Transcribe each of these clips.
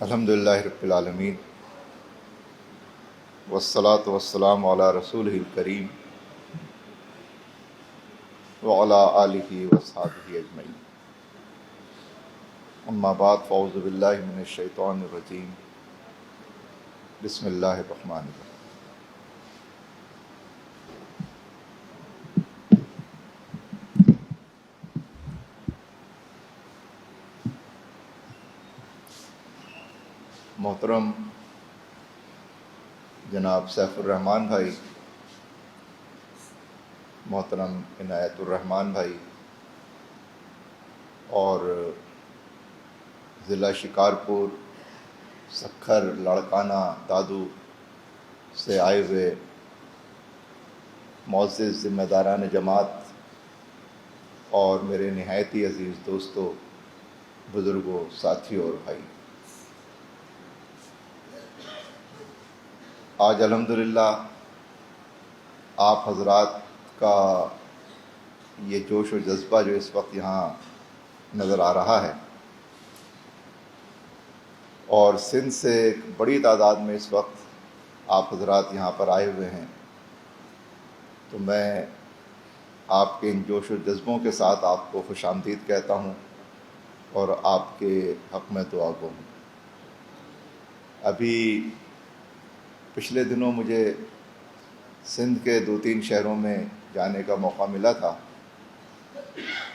الحمدللہ رب العالمین والصلاة والسلام علی رسولہ الکریم وعلی آلہ وصحبہ اجمعین، اما بعد فاعوذ باللہ من الشیطان الرجیم، بسم اللہ الرحمن الرحیم۔ محترم جناب سیف الرحمان بھائی، محترم عنایت الرحمان بھائی اور ضلع شکارپور، سکھر، لاڑکانہ، دادو سے آئے ہوئے معزز ذمہ داران جماعت اور میرے نہایت ہی عزیز دوستوں، بزرگوں، ساتھیوں اور بھائی، آج الحمدللہ آپ حضرات کا یہ جوش و جذبہ جو اس وقت یہاں نظر آ رہا ہے، اور سندھ سے ایک بڑی تعداد میں اس وقت آپ حضرات یہاں پر آئے ہوئے ہیں، تو میں آپ کے ان جوش و جذبوں کے ساتھ آپ کو خوش آمدید کہتا ہوں اور آپ کے حق میں دعا گو ہوں۔ ابھی پچھلے دنوں مجھے سندھ کے 2-3 شہروں میں جانے کا موقع ملا تھا،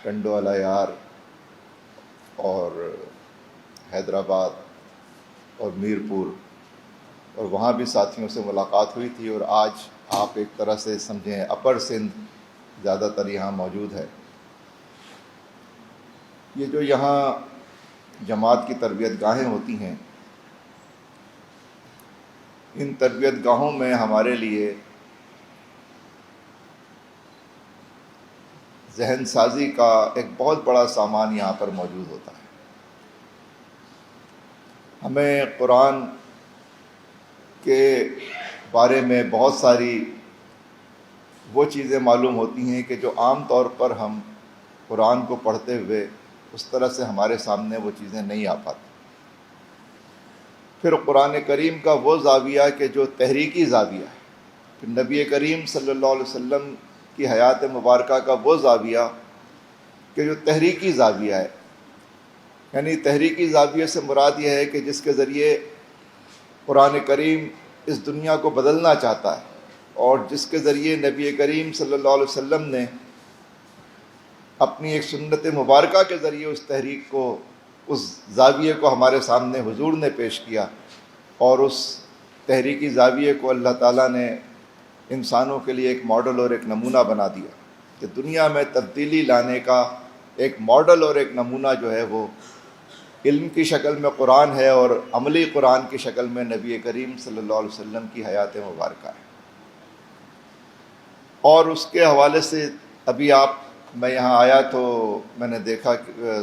ٹنڈو علیار اور حیدرآباد اور میرپور، اور وہاں بھی ساتھیوں سے ملاقات ہوئی تھی، اور آج آپ ایک طرح سے سمجھیں اپر سندھ زیادہ تر یہاں موجود ہے۔ یہ جو یہاں جماعت کی تربیت گاہیں ہوتی ہیں، ان تربیت گاہوں میں ہمارے لیے ذہن سازی کا ایک بہت بڑا سامان یہاں پر موجود ہوتا ہے۔ ہمیں قرآن کے بارے میں بہت ساری وہ چیزیں معلوم ہوتی ہیں کہ جو عام طور پر ہم قرآن کو پڑھتے ہوئے اس طرح سے ہمارے سامنے وہ چیزیں نہیں آ پاتی۔ پھر قرآن کریم کا وہ زاویہ کہ جو تحریکی زاویہ ہے، پھر نبی کریم صلی اللہ علیہ وسلم کی حیات مبارکہ کا وہ زاویہ کہ جو تحریکی زاویہ ہے، یعنی تحریکی زاویے سے مراد یہ ہے کہ جس کے ذریعے قرآن کریم اس دنیا کو بدلنا چاہتا ہے، اور جس کے ذریعے نبی کریم صلی اللہ علیہ وسلم نے اپنی ایک سنت مبارکہ کے ذریعے اس تحریک کو، اس زاویے کو ہمارے سامنے حضور نے پیش کیا، اور اس تحریکی زاویے کو اللہ تعالیٰ نے انسانوں کے لیے ایک ماڈل اور ایک نمونہ بنا دیا کہ دنیا میں تبدیلی لانے کا ایک ماڈل اور ایک نمونہ جو ہے وہ علم کی شکل میں قرآن ہے، اور عملی قرآن کی شکل میں نبی کریم صلی اللہ علیہ وسلم کی حیات مبارکہ ہے۔ اور اس کے حوالے سے ابھی میں یہاں آیا تو میں نے دیکھا،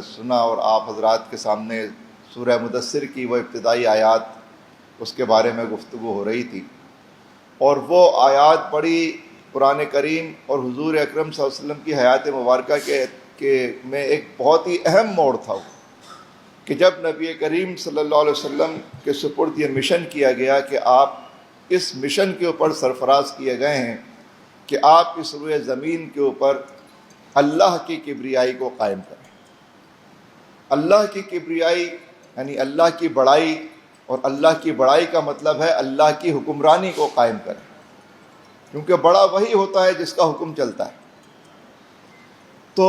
سنا، اور آپ حضرات کے سامنے سورہ مدثر کی وہ ابتدائی آیات، اس کے بارے میں گفتگو ہو رہی تھی، اور وہ آیات بڑی قرآن کریم اور حضور اکرم صلی اللہ علیہ وسلم کی حیات مبارکہ کے میں ایک بہت ہی اہم موڑ تھا کہ جب نبی کریم صلی اللہ علیہ وسلم کے سپرد یہ مشن کیا گیا کہ آپ اس مشن کے اوپر سرفراز کیے گئے ہیں کہ آپ اس روئے زمین کے اوپر اللہ کی کبریائی کو قائم کریں۔ اللہ کی کبریائی یعنی اللہ کی بڑائی، اور اللہ کی بڑائی کا مطلب ہے اللہ کی حکمرانی کو قائم کریں، کیونکہ بڑا وہی ہوتا ہے جس کا حکم چلتا ہے۔ تو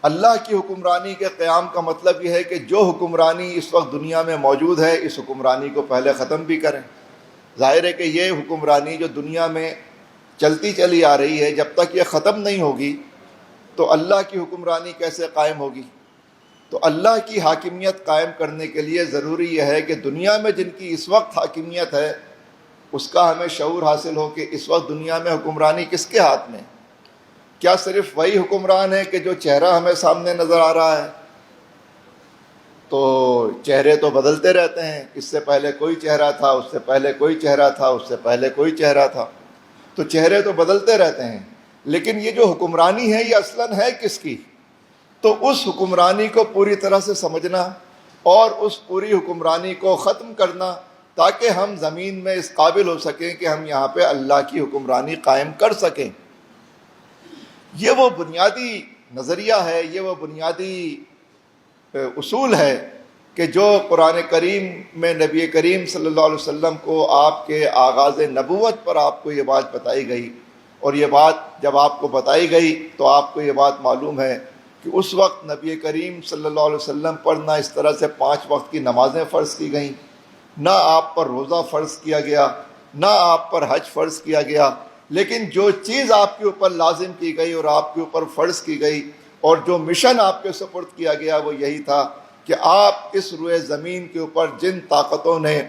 اللہ کی حکمرانی کے قیام کا مطلب یہ ہے کہ جو حکمرانی اس وقت دنیا میں موجود ہے، اس حکمرانی کو پہلے ختم بھی کریں۔ ظاہر ہے کہ یہ حکمرانی جو دنیا میں چلتی چلی آ رہی ہے، جب تک یہ ختم نہیں ہوگی تو اللہ کی حکمرانی کیسے قائم ہوگی؟ تو اللہ کی حاکمیت قائم کرنے کے لیے ضروری یہ ہے کہ دنیا میں جن کی اس وقت حاکمیت ہے، اس کا ہمیں شعور حاصل ہو کہ اس وقت دنیا میں حکمرانی کس کے ہاتھ میں؟ کیا صرف وہی حکمران ہے کہ جو چہرہ ہمیں سامنے نظر آ رہا ہے؟ تو چہرے تو بدلتے رہتے ہیں، اس سے پہلے کوئی چہرہ تھا، اس سے پہلے کوئی چہرہ تھا، اس سے پہلے کوئی چہرہ تھا، تو چہرے تو بدلتے رہتے ہیں، لیکن یہ جو حکمرانی ہے یہ اصلاً ہے کس کی؟ تو اس حکمرانی کو پوری طرح سے سمجھنا، اور اس پوری حکمرانی کو ختم کرنا، تاکہ ہم زمین میں اس قابل ہو سکیں کہ ہم یہاں پہ اللہ کی حکمرانی قائم کر سکیں۔ یہ وہ بنیادی نظریہ ہے، یہ وہ بنیادی اصول ہے کہ جو قرآن کریم میں نبی کریم صلی اللہ علیہ وسلم کو آپ کے آغاز نبوت پر آپ کو یہ بات بتائی گئی، اور یہ بات جب آپ کو بتائی گئی تو آپ کو یہ بات معلوم ہے کہ اس وقت نبی کریم صلی اللہ علیہ وسلم پر نہ اس طرح سے 5 وقت کی نمازیں فرض کی گئیں، نہ آپ پر روزہ فرض کیا گیا، نہ آپ پر حج فرض کیا گیا، لیکن جو چیز آپ کے اوپر لازم کی گئی اور آپ کے اوپر فرض کی گئی اور جو مشن آپ کے سپرد کیا گیا وہ یہی تھا کہ آپ اس روئے زمین کے اوپر جن طاقتوں نے،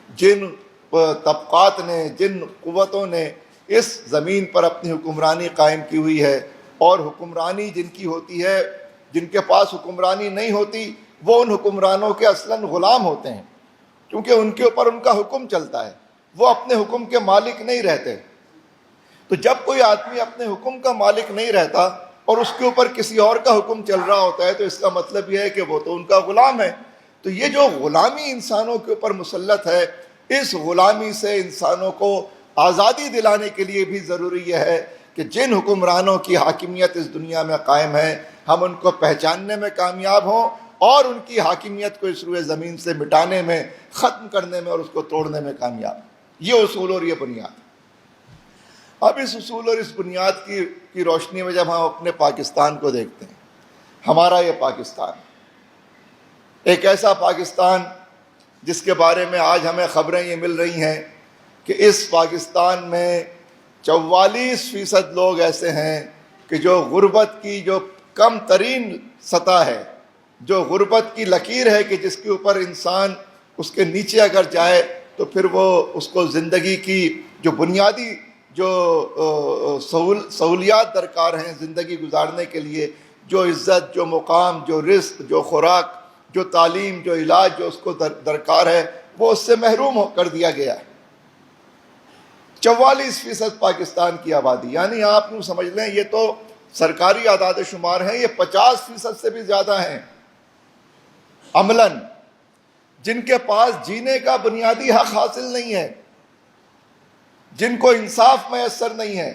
جن طبقات نے، جن قوتوں نے اس زمین پر اپنی حکمرانی قائم کی ہوئی ہے، اور حکمرانی جن کی ہوتی ہے، جن کے پاس حکمرانی نہیں ہوتی وہ ان حکمرانوں کے اصلاً غلام ہوتے ہیں، کیونکہ ان کے اوپر ان کا حکم چلتا ہے، وہ اپنے حکم کے مالک نہیں رہتے۔ تو جب کوئی آدمی اپنے حکم کا مالک نہیں رہتا اور اس کے اوپر کسی اور کا حکم چل رہا ہوتا ہے تو اس کا مطلب یہ ہے کہ وہ تو ان کا غلام ہے۔ تو یہ جو غلامی انسانوں کے اوپر مسلط ہے، اس غلامی سے انسانوں کو آزادی دلانے کے لیے بھی ضروری یہ ہے کہ جن حکمرانوں کی حاکمیت اس دنیا میں قائم ہے ہم ان کو پہچاننے میں کامیاب ہوں اور ان کی حاکمیت کو اس روئے زمین سے مٹانے میں، ختم کرنے میں اور اس کو توڑنے میں کامیاب۔ یہ اصول اور یہ بنیاد۔ اب اس اصول اور اس بنیاد کی روشنی میں جب ہم اپنے پاکستان کو دیکھتے ہیں، ہمارا یہ پاکستان ایک ایسا پاکستان جس کے بارے میں آج ہمیں خبریں یہ مل رہی ہیں کہ اس پاکستان میں 44% لوگ ایسے ہیں کہ جو غربت کی جو کم ترین سطح ہے، جو غربت کی لکیر ہے کہ جس کے اوپر انسان اس کے نیچے اگر جائے تو پھر وہ اس کو زندگی کی جو بنیادی جو سہولیات درکار ہیں زندگی گزارنے کے لیے، جو عزت، جو مقام، جو رزق، جو خوراک، جو تعلیم، جو علاج جو اس کو درکار ہے، وہ اس سے محروم کر دیا گیا ہے۔ 44% پاکستان کی آبادی، یعنی آپ یوں سمجھ لیں یہ تو سرکاری اعداد و شمار ہیں، یہ 50% سے بھی زیادہ ہیں عملاً، جن کے پاس جینے کا بنیادی حق حاصل نہیں ہے، جن کو انصاف میسر نہیں ہے،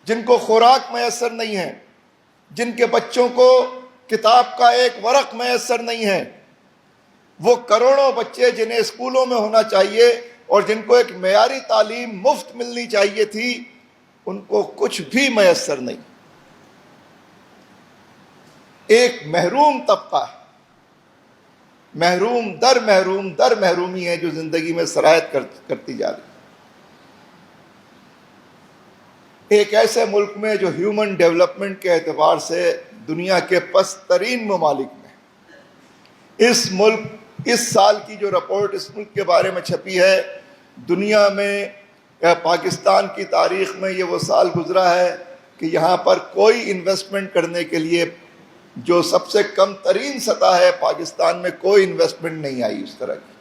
جن کو خوراک میسر نہیں ہے، جن کے بچوں کو کتاب کا ایک ورق میسر نہیں ہے۔ وہ کروڑوں بچے جنہیں اسکولوں میں ہونا چاہیے اور جن کو ایک معیاری تعلیم مفت ملنی چاہیے تھی، ان کو کچھ بھی میسر نہیں۔ ایک محروم طبقہ ہے، محروم در محرومی ہے جو زندگی میں سرایت کرتی جا رہی ہے۔ ایک ایسے ملک میں جو ہیومن ڈیولپمنٹ کے اعتبار سے دنیا کے پست ترین ممالک میں، اس سال کی جو رپورٹ اس ملک کے بارے میں چھپی ہے، دنیا میں پاکستان کی تاریخ میں یہ وہ سال گزرا ہے کہ یہاں پر کوئی انویسٹمنٹ کرنے کے لیے جو سب سے کم ترین سطح ہے، پاکستان میں کوئی انویسٹمنٹ نہیں آئی اس طرح کی،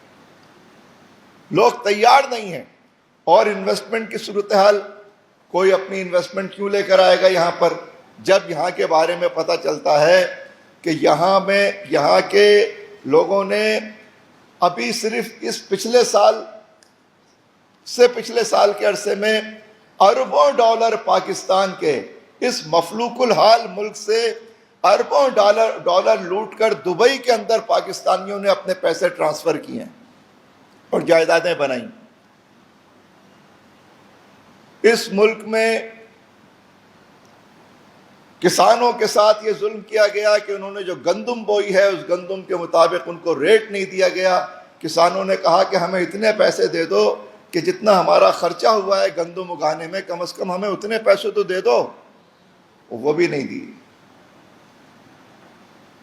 لوگ تیار نہیں ہیں۔ اور انویسٹمنٹ کی صورتحال، کوئی اپنی انویسٹمنٹ کیوں لے کر آئے گا یہاں پر جب یہاں کے بارے میں پتہ چلتا ہے کہ یہاں کے لوگوں نے ابھی صرف اس پچھلے سال کے عرصے میں اربوں ڈالر پاکستان کے اس مفلوق الحال ملک سے اربوں ڈالر لوٹ کر دبئی کے اندر پاکستانیوں نے اپنے پیسے ٹرانسفر کیے ہیں اور جائیدادیں بنائیں۔ اس ملک میں کسانوں کے ساتھ یہ ظلم کیا گیا کہ انہوں نے جو گندم بوئی ہے اس گندم کے مطابق ان کو ریٹ نہیں دیا گیا۔ کسانوں نے کہا کہ ہمیں اتنے پیسے دے دو کہ جتنا ہمارا خرچہ ہوا ہے گندم اگانے میں کم از کم ہمیں اتنے پیسے تو دے دو، وہ بھی نہیں دی۔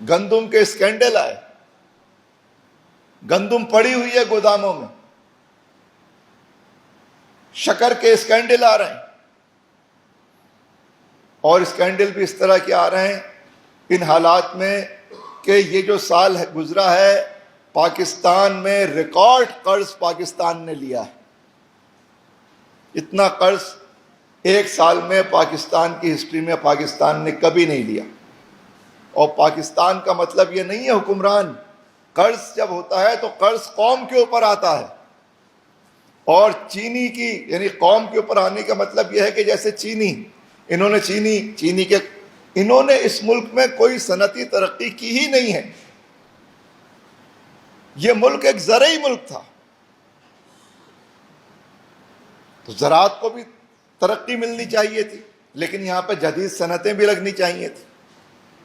گندم کے اسکینڈل آئے، گندم پڑی ہوئی ہے گوداموں میں، شکر کے اسکینڈل آ رہے ہیں، اور اسکینڈل بھی اس طرح کے آ رہے ہیں ان حالات میں کہ یہ جو سال گزرا ہے پاکستان میں ریکارڈ قرض پاکستان نے لیا ہے۔ اتنا قرض ایک سال میں پاکستان کی ہسٹری میں پاکستان نے کبھی نہیں لیا۔ اور پاکستان کا مطلب یہ نہیں ہے حکمران، قرض جب ہوتا ہے تو قرض قوم کے اوپر آتا ہے، اور چینی کی یعنی قوم کے اوپر آنے کا مطلب یہ ہے کہ جیسے انہوں نے اس ملک میں کوئی صنعتی ترقی کی ہی نہیں ہے. یہ ملک ایک زرعی ملک تھا، تو زراعت کو بھی ترقی ملنی چاہیے تھی، لیکن یہاں پہ جدید صنعتیں بھی لگنی چاہیے تھی.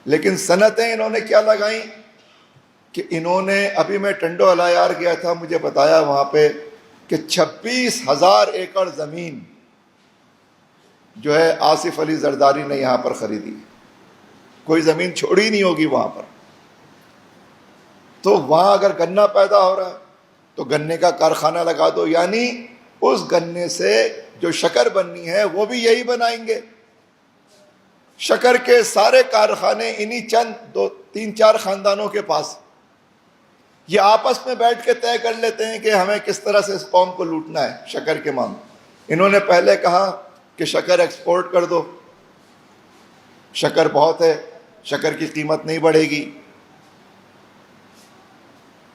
لیکن صنعتیں انہوں نے کیا لگائیں کہ انہوں نے، ابھی میں ٹنڈو الایار گیا تھا، مجھے بتایا وہاں پہ کہ 26,000 ایکڑ زمین جو ہے آصف علی زرداری نے یہاں پر خریدی. کوئی زمین چھوڑی نہیں ہوگی وہاں پر. تو وہاں اگر گنا پیدا ہو رہا ہے تو گنے کا کارخانہ لگا دو، یعنی اس گنے سے جو شکر بننی ہے وہ بھی یہی بنائیں گے. شکر کے سارے کارخانے انہی چند 2-3-4 خاندانوں کے پاس. یہ آپس میں بیٹھ کے طے کر لیتے ہیں کہ ہمیں کس طرح سے اس قوم کو لوٹنا ہے. شکر کے معاملے انہوں نے پہلے کہا کہ شکر ایکسپورٹ کر دو، شکر بہت ہے، شکر کی قیمت نہیں بڑھے گی.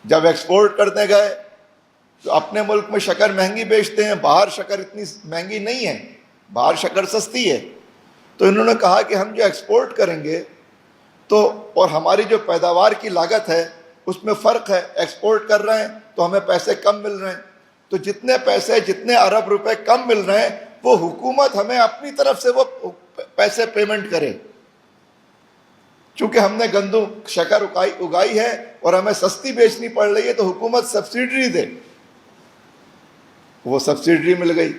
جب ایکسپورٹ کرنے گئے تو اپنے ملک میں شکر مہنگی بیچتے ہیں، باہر شکر اتنی مہنگی نہیں ہے، باہر شکر سستی ہے. تو انہوں نے کہا کہ ہم جو ایکسپورٹ کریں گے تو، اور ہماری جو پیداوار کی لاگت ہے اس میں فرق ہے، ایکسپورٹ کر رہے ہیں تو ہمیں پیسے کم مل رہے ہیں، تو جتنے پیسے، جتنے ارب روپے کم مل رہے ہیں وہ حکومت ہمیں اپنی طرف سے وہ پیسے پیمنٹ کرے. چونکہ ہم نے شکر اگائی ہے اور ہمیں سستی بیچنی پڑ رہی ہے تو حکومت سبسیڈری دے. وہ سبسیڈری مل گئی،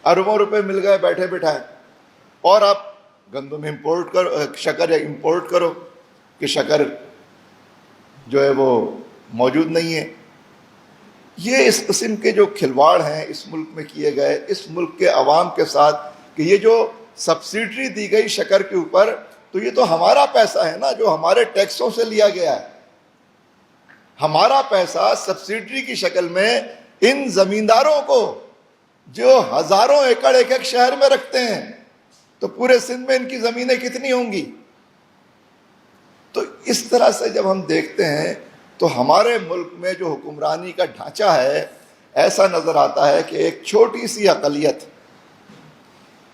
اربوں روپے مل گئے بیٹھے بٹھائے. اور آپ گندم امپورٹ کرو، شکر امپورٹ کرو کہ شکر جو ہے وہ موجود نہیں ہے. یہ اس قسم کے جو کھلواڑ ہیں اس ملک میں کیے گئے، اس ملک کے عوام کے ساتھ، کہ یہ جو سبسیڈری دی گئی شکر کے اوپر، تو یہ تو ہمارا پیسہ ہے نا، جو ہمارے ٹیکسوں سے لیا گیا ہے. ہمارا پیسہ سبسیڈری کی شکل میں ان زمینداروں کو جو ہزاروں ایکڑ ایک ایک شہر میں رکھتے ہیں، تو پورے سندھ میں ان کی زمینیں کتنی ہوں گی. تو اس طرح سے جب ہم دیکھتے ہیں تو ہمارے ملک میں جو حکمرانی کا ڈھانچہ ہے، ایسا نظر آتا ہے کہ ایک چھوٹی سی اقلیت،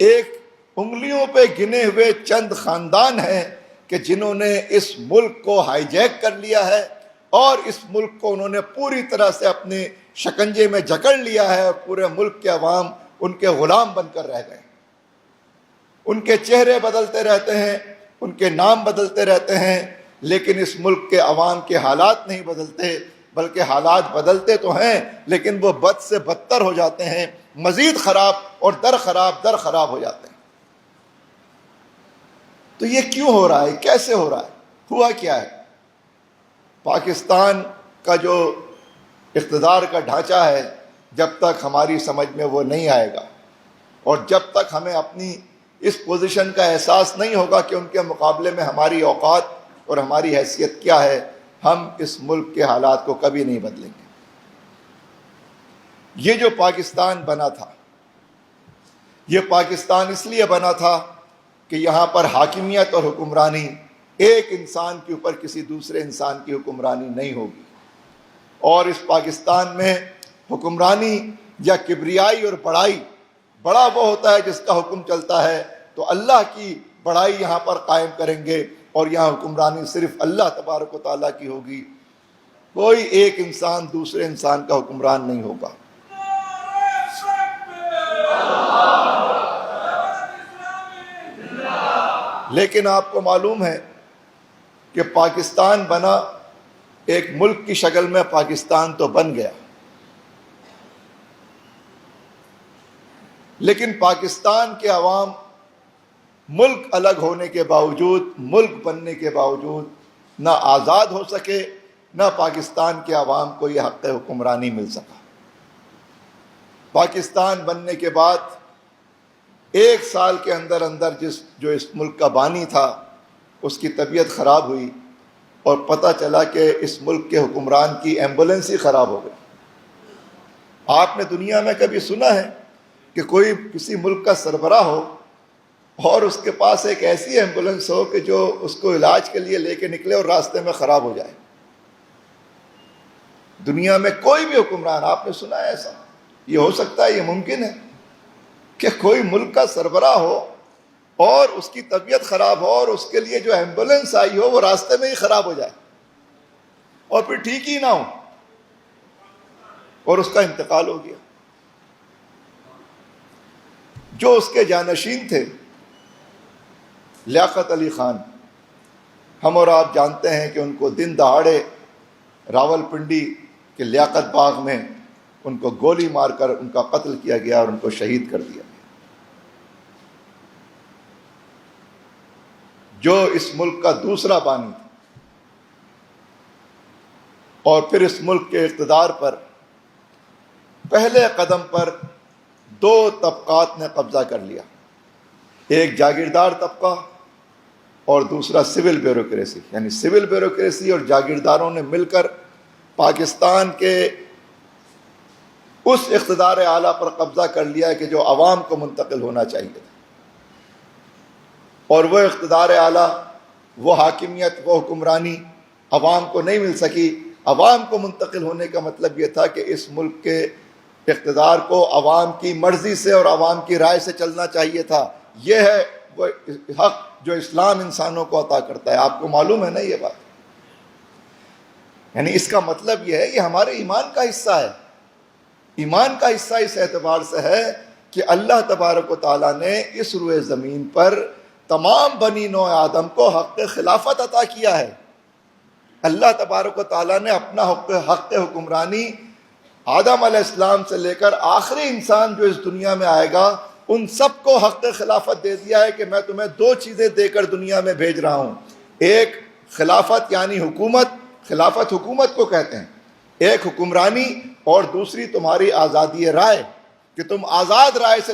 ایک انگلیوں پہ گنے ہوئے چند خاندان ہیں کہ جنہوں نے اس ملک کو ہائی جیک کر لیا ہے، اور اس ملک کو انہوں نے پوری طرح سے اپنے شکنجے میں جکڑ لیا ہے، اور پورے ملک کے عوام ان کے غلام بن کر رہ گئے. ان کے چہرے بدلتے رہتے ہیں، ان کے نام بدلتے رہتے ہیں، لیکن اس ملک کے عوام کے حالات نہیں بدلتے، بلکہ حالات بدلتے تو ہیں لیکن وہ بد سے بدتر ہو جاتے ہیں، مزید خراب اور در خراب ہو جاتے ہیں. تو یہ کیوں ہو رہا ہے؟ کیسے ہو رہا ہے؟ ہوا کیا ہے؟ پاکستان کا جو اقتدار کا ڈھانچہ ہے، جب تک ہماری سمجھ میں وہ نہیں آئے گا، اور جب تک ہمیں اپنی اس پوزیشن کا احساس نہیں ہوگا کہ ان کے مقابلے میں ہماری اوقات اور ہماری حیثیت کیا ہے، ہم اس ملک کے حالات کو کبھی نہیں بدلیں گے. یہ جو پاکستان بنا تھا، یہ پاکستان اس لیے بنا تھا کہ یہاں پر حاکمیت اور حکمرانی ایک انسان کے اوپر کسی دوسرے انسان کی حکمرانی نہیں ہوگی. اور اس پاکستان میں حکمرانی یا کبریائی اور بڑائی، بڑا وہ ہوتا ہے جس کا حکم چلتا ہے، تو اللہ کی بڑائی یہاں پر قائم کریں گے، اور یہاں حکمرانی صرف اللہ تبارک و تعالیٰ کی ہوگی. کوئی ایک انسان دوسرے انسان کا حکمران نہیں ہوگا. لیکن آپ کو معلوم ہے کہ پاکستان بنا، ایک ملک کی شکل میں پاکستان تو بن گیا، لیکن پاکستان کے عوام ملک الگ ہونے کے باوجود، ملک بننے کے باوجود نہ آزاد ہو سکے، نہ پاکستان کے عوام کو یہ حق حکمرانی مل سکا. پاکستان بننے کے بعد 1 سال کے اندر جو اس ملک کا بانی تھا اس کی طبیعت خراب ہوئی، اور پتہ چلا کہ اس ملک کے حکمران کی ایمبولینس ہی خراب ہو گئی. آپ نے دنیا میں کبھی سنا ہے کہ کوئی کسی ملک کا سربراہ ہو اور اس کے پاس ایک ایسی ایمبولینس ہو کہ جو اس کو علاج کے لیے لے کے نکلے اور راستے میں خراب ہو جائے؟ دنیا میں کوئی بھی حکمران، آپ نے سنا ہے ایسا؟ یہ ہو سکتا ہے، یہ ممکن ہے کہ کوئی ملک کا سربراہ ہو اور اس کی طبیعت خراب ہو اور اس کے لیے جو ایمبولینس آئی ہو وہ راستے میں ہی خراب ہو جائے اور پھر ٹھیک ہی نہ ہو اور اس کا انتقال ہو گیا؟ جو اس کے جانشین تھے لیاقت علی خان، ہم اور آپ جانتے ہیں کہ ان کو دن دہاڑے راول پنڈی کے لیاقت باغ میں ان کو گولی مار کر ان کا قتل کیا گیا اور ان کو شہید کر دیا گیا۔ جو اس ملک کا دوسرا بانی تھا اور پھر اس ملک کے اقتدار پر پہلے قدم پر دو طبقات نے قبضہ کر لیا، ایک جاگیردار طبقہ اور دوسرا سول بیوروکریسی، یعنی سول بیوروکریسی اور جاگیرداروں نے مل کر پاکستان کے اس اقتدار اعلیٰ پر قبضہ کر لیا کہ جو عوام کو منتقل ہونا چاہیے تھا، اور وہ اقتدار اعلیٰ، وہ حاکمیت، وہ حکمرانی عوام کو نہیں مل سکی۔ عوام کو منتقل ہونے کا مطلب یہ تھا کہ اس ملک کے اقتدار کو عوام کی مرضی سے اور عوام کی رائے سے چلنا چاہیے تھا۔ یہ ہے وہ حق جو اسلام انسانوں کو عطا کرتا ہے۔ آپ کو معلوم ہے نا یہ بات؟ یعنی اس کا مطلب یہ ہے یہ ہمارے ایمان کا حصہ ہے۔ ایمان کا حصہ اس اعتبار سے ہے کہ اللہ تبارک و تعالیٰ نے اس روئے زمین پر تمام بنی نوع آدم کو حق خلافت عطا کیا ہے۔ اللہ تبارک و تعالیٰ نے اپنا حق حکمرانی آدم علیہ السلام سے لے کر آخری انسان جو اس دنیا میں آئے گا ان سب کو حق خلافت دے دیا ہے کہ میں تمہیں دو چیزیں دے کر دنیا میں بھیج رہا ہوں، ایک خلافت یعنی حکومت، خلافت حکومت کو کہتے ہیں، ایک حکمرانی، اور دوسری تمہاری آزادی رائے، کہ تم آزاد رائے سے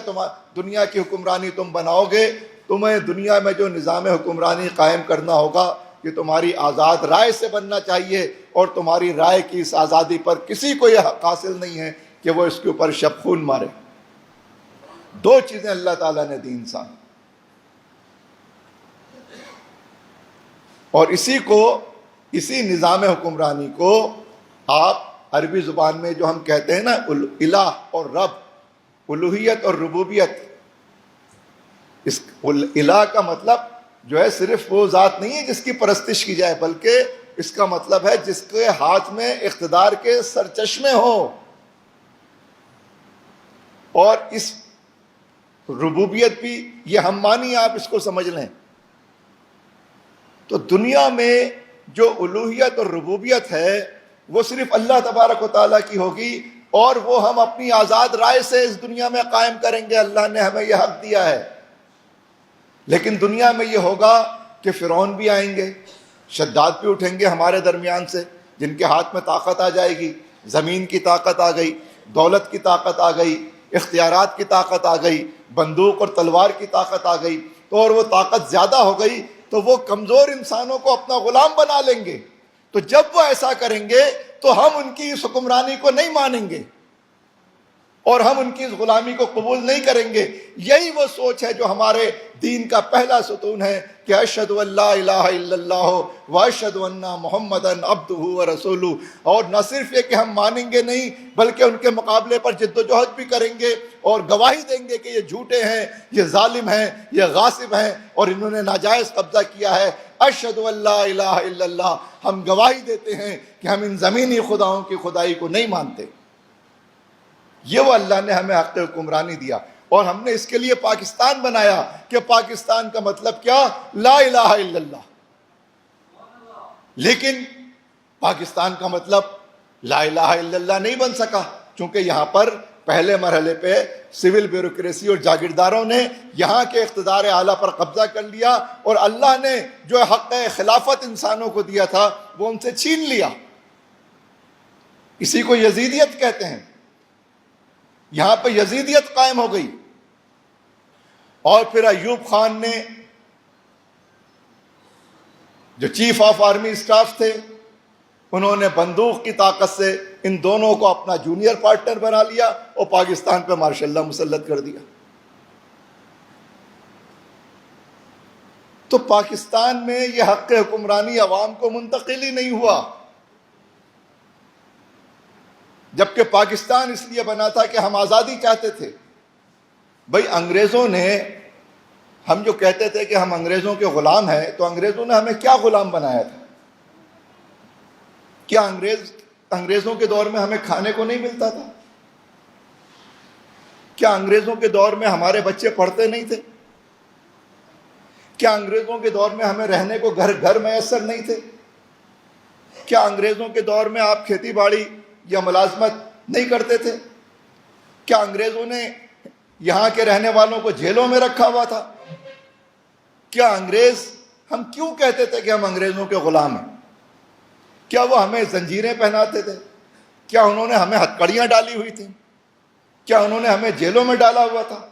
دنیا کی حکمرانی تم بناؤ گے۔ تمہیں دنیا میں جو نظام حکمرانی قائم کرنا ہوگا یہ تمہاری آزاد رائے سے بننا چاہیے، اور تمہاری رائے کی اس آزادی پر کسی کو یہ حق حاصل نہیں ہے کہ وہ اس کے اوپر شب خون مارے۔ دو چیزیں اللہ تعالیٰ نے دی انسان، اور اسی نظام حکمرانی کو آپ عربی زبان میں جو ہم کہتے ہیں نا الہ اور رب، الوہیت اور ربوبیت، اس الہ کا مطلب جو ہے صرف وہ ذات نہیں ہے جس کی پرستش کی جائے، بلکہ اس کا مطلب ہے جس کے ہاتھ میں اقتدار کے سرچشمے ہوں۔ اور اس ربوبیت بھی یہ ہم مانی، آپ اس کو سمجھ لیں۔ تو دنیا میں جو الوہیت اور ربوبیت ہے وہ صرف اللہ تبارک و تعالیٰ کی ہوگی، اور وہ ہم اپنی آزاد رائے سے اس دنیا میں قائم کریں گے۔ اللہ نے ہمیں یہ حق دیا ہے۔ لیکن دنیا میں یہ ہوگا کہ فرعون بھی آئیں گے، شداد بھی اٹھیں گے ہمارے درمیان سے، جن کے ہاتھ میں طاقت آ جائے گی، زمین کی طاقت آ گئی، دولت کی طاقت آ گئی، اختیارات کی طاقت آ گئی، بندوق اور تلوار کی طاقت آ گئی، تو اور وہ طاقت زیادہ ہو گئی تو وہ کمزور انسانوں کو اپنا غلام بنا لیں گے۔ تو جب وہ ایسا کریں گے تو ہم ان کی اس حکمرانی کو نہیں مانیں گے اور ہم ان کی اس غلامی کو قبول نہیں کریں گے۔ یہی وہ سوچ ہے جو ہمارے دین کا پہلا ستون ہے کہ اشہد ان لا الہ الا اللہ واشہد ان محمدً عبدہ ورسولہ۔ اور نہ صرف یہ کہ ہم مانیں گے نہیں بلکہ ان کے مقابلے پر جد و جہد بھی کریں گے اور گواہی دیں گے کہ یہ جھوٹے ہیں، یہ ظالم ہیں، یہ غاصب ہیں اور انہوں نے ناجائز قبضہ کیا ہے۔ اشہد ان لا الہ الا اللہ، ہم گواہی دیتے ہیں کہ ہم ان زمینی خداؤں کی خدائی کو نہیں مانتے۔ یہ وہ اللہ نے ہمیں حق حکمرانی دیا، اور ہم نے اس کے لیے پاکستان بنایا کہ پاکستان کا مطلب کیا؟ لا الہ الا اللہ۔ لیکن پاکستان کا مطلب لا الہ الا اللہ نہیں بن سکا، چونکہ یہاں پر پہلے مرحلے پہ سول بیوروکریسی اور جاگیرداروں نے یہاں کے اقتدار اعلیٰ پر قبضہ کر لیا، اور اللہ نے جو حق خلافت انسانوں کو دیا تھا وہ ان سے چھین لیا۔ اسی کو یزیدیت کہتے ہیں۔ یہاں پہ یزیدیت قائم ہو گئی، اور پھر ایوب خان نے جو چیف آف آرمی اسٹاف تھے انہوں نے بندوق کی طاقت سے ان دونوں کو اپنا جونیئر پارٹنر بنا لیا اور پاکستان پہ ماشاء اللہ مسلط کر دیا۔ تو پاکستان میں یہ حق حکمرانی عوام کو منتقل ہی نہیں ہوا۔ جبکہ پاکستان اس لیے بنا تھا کہ ہم آزادی چاہتے تھے۔ بھائی انگریزوں نے، ہم جو کہتے تھے کہ ہم انگریزوں کے غلام ہیں، تو انگریزوں نے ہمیں کیا غلام بنایا تھا؟ کیا انگریزوں کے دور میں ہمیں کھانے کو نہیں ملتا تھا؟ کیا انگریزوں کے دور میں ہمارے بچے پڑھتے نہیں تھے؟ کیا انگریزوں کے دور میں ہمیں رہنے کو گھر میسر نہیں تھے؟ کیا انگریزوں کے دور میں آپ کھیتی باڑی یا ملازمت نہیں کرتے تھے؟ کیا انگریزوں نے یہاں کے رہنے والوں کو جیلوں میں رکھا ہوا تھا؟ کیا انگریز، ہم کیوں کہتے تھے کہ ہم انگریزوں کے غلام ہیں؟ کیا وہ ہمیں زنجیریں پہناتے تھے؟ کیا انہوں نے ہمیں ہتکڑیاں ڈالی ہوئی تھیں؟ کیا انہوں نے ہمیں جیلوں میں ڈالا ہوا تھا؟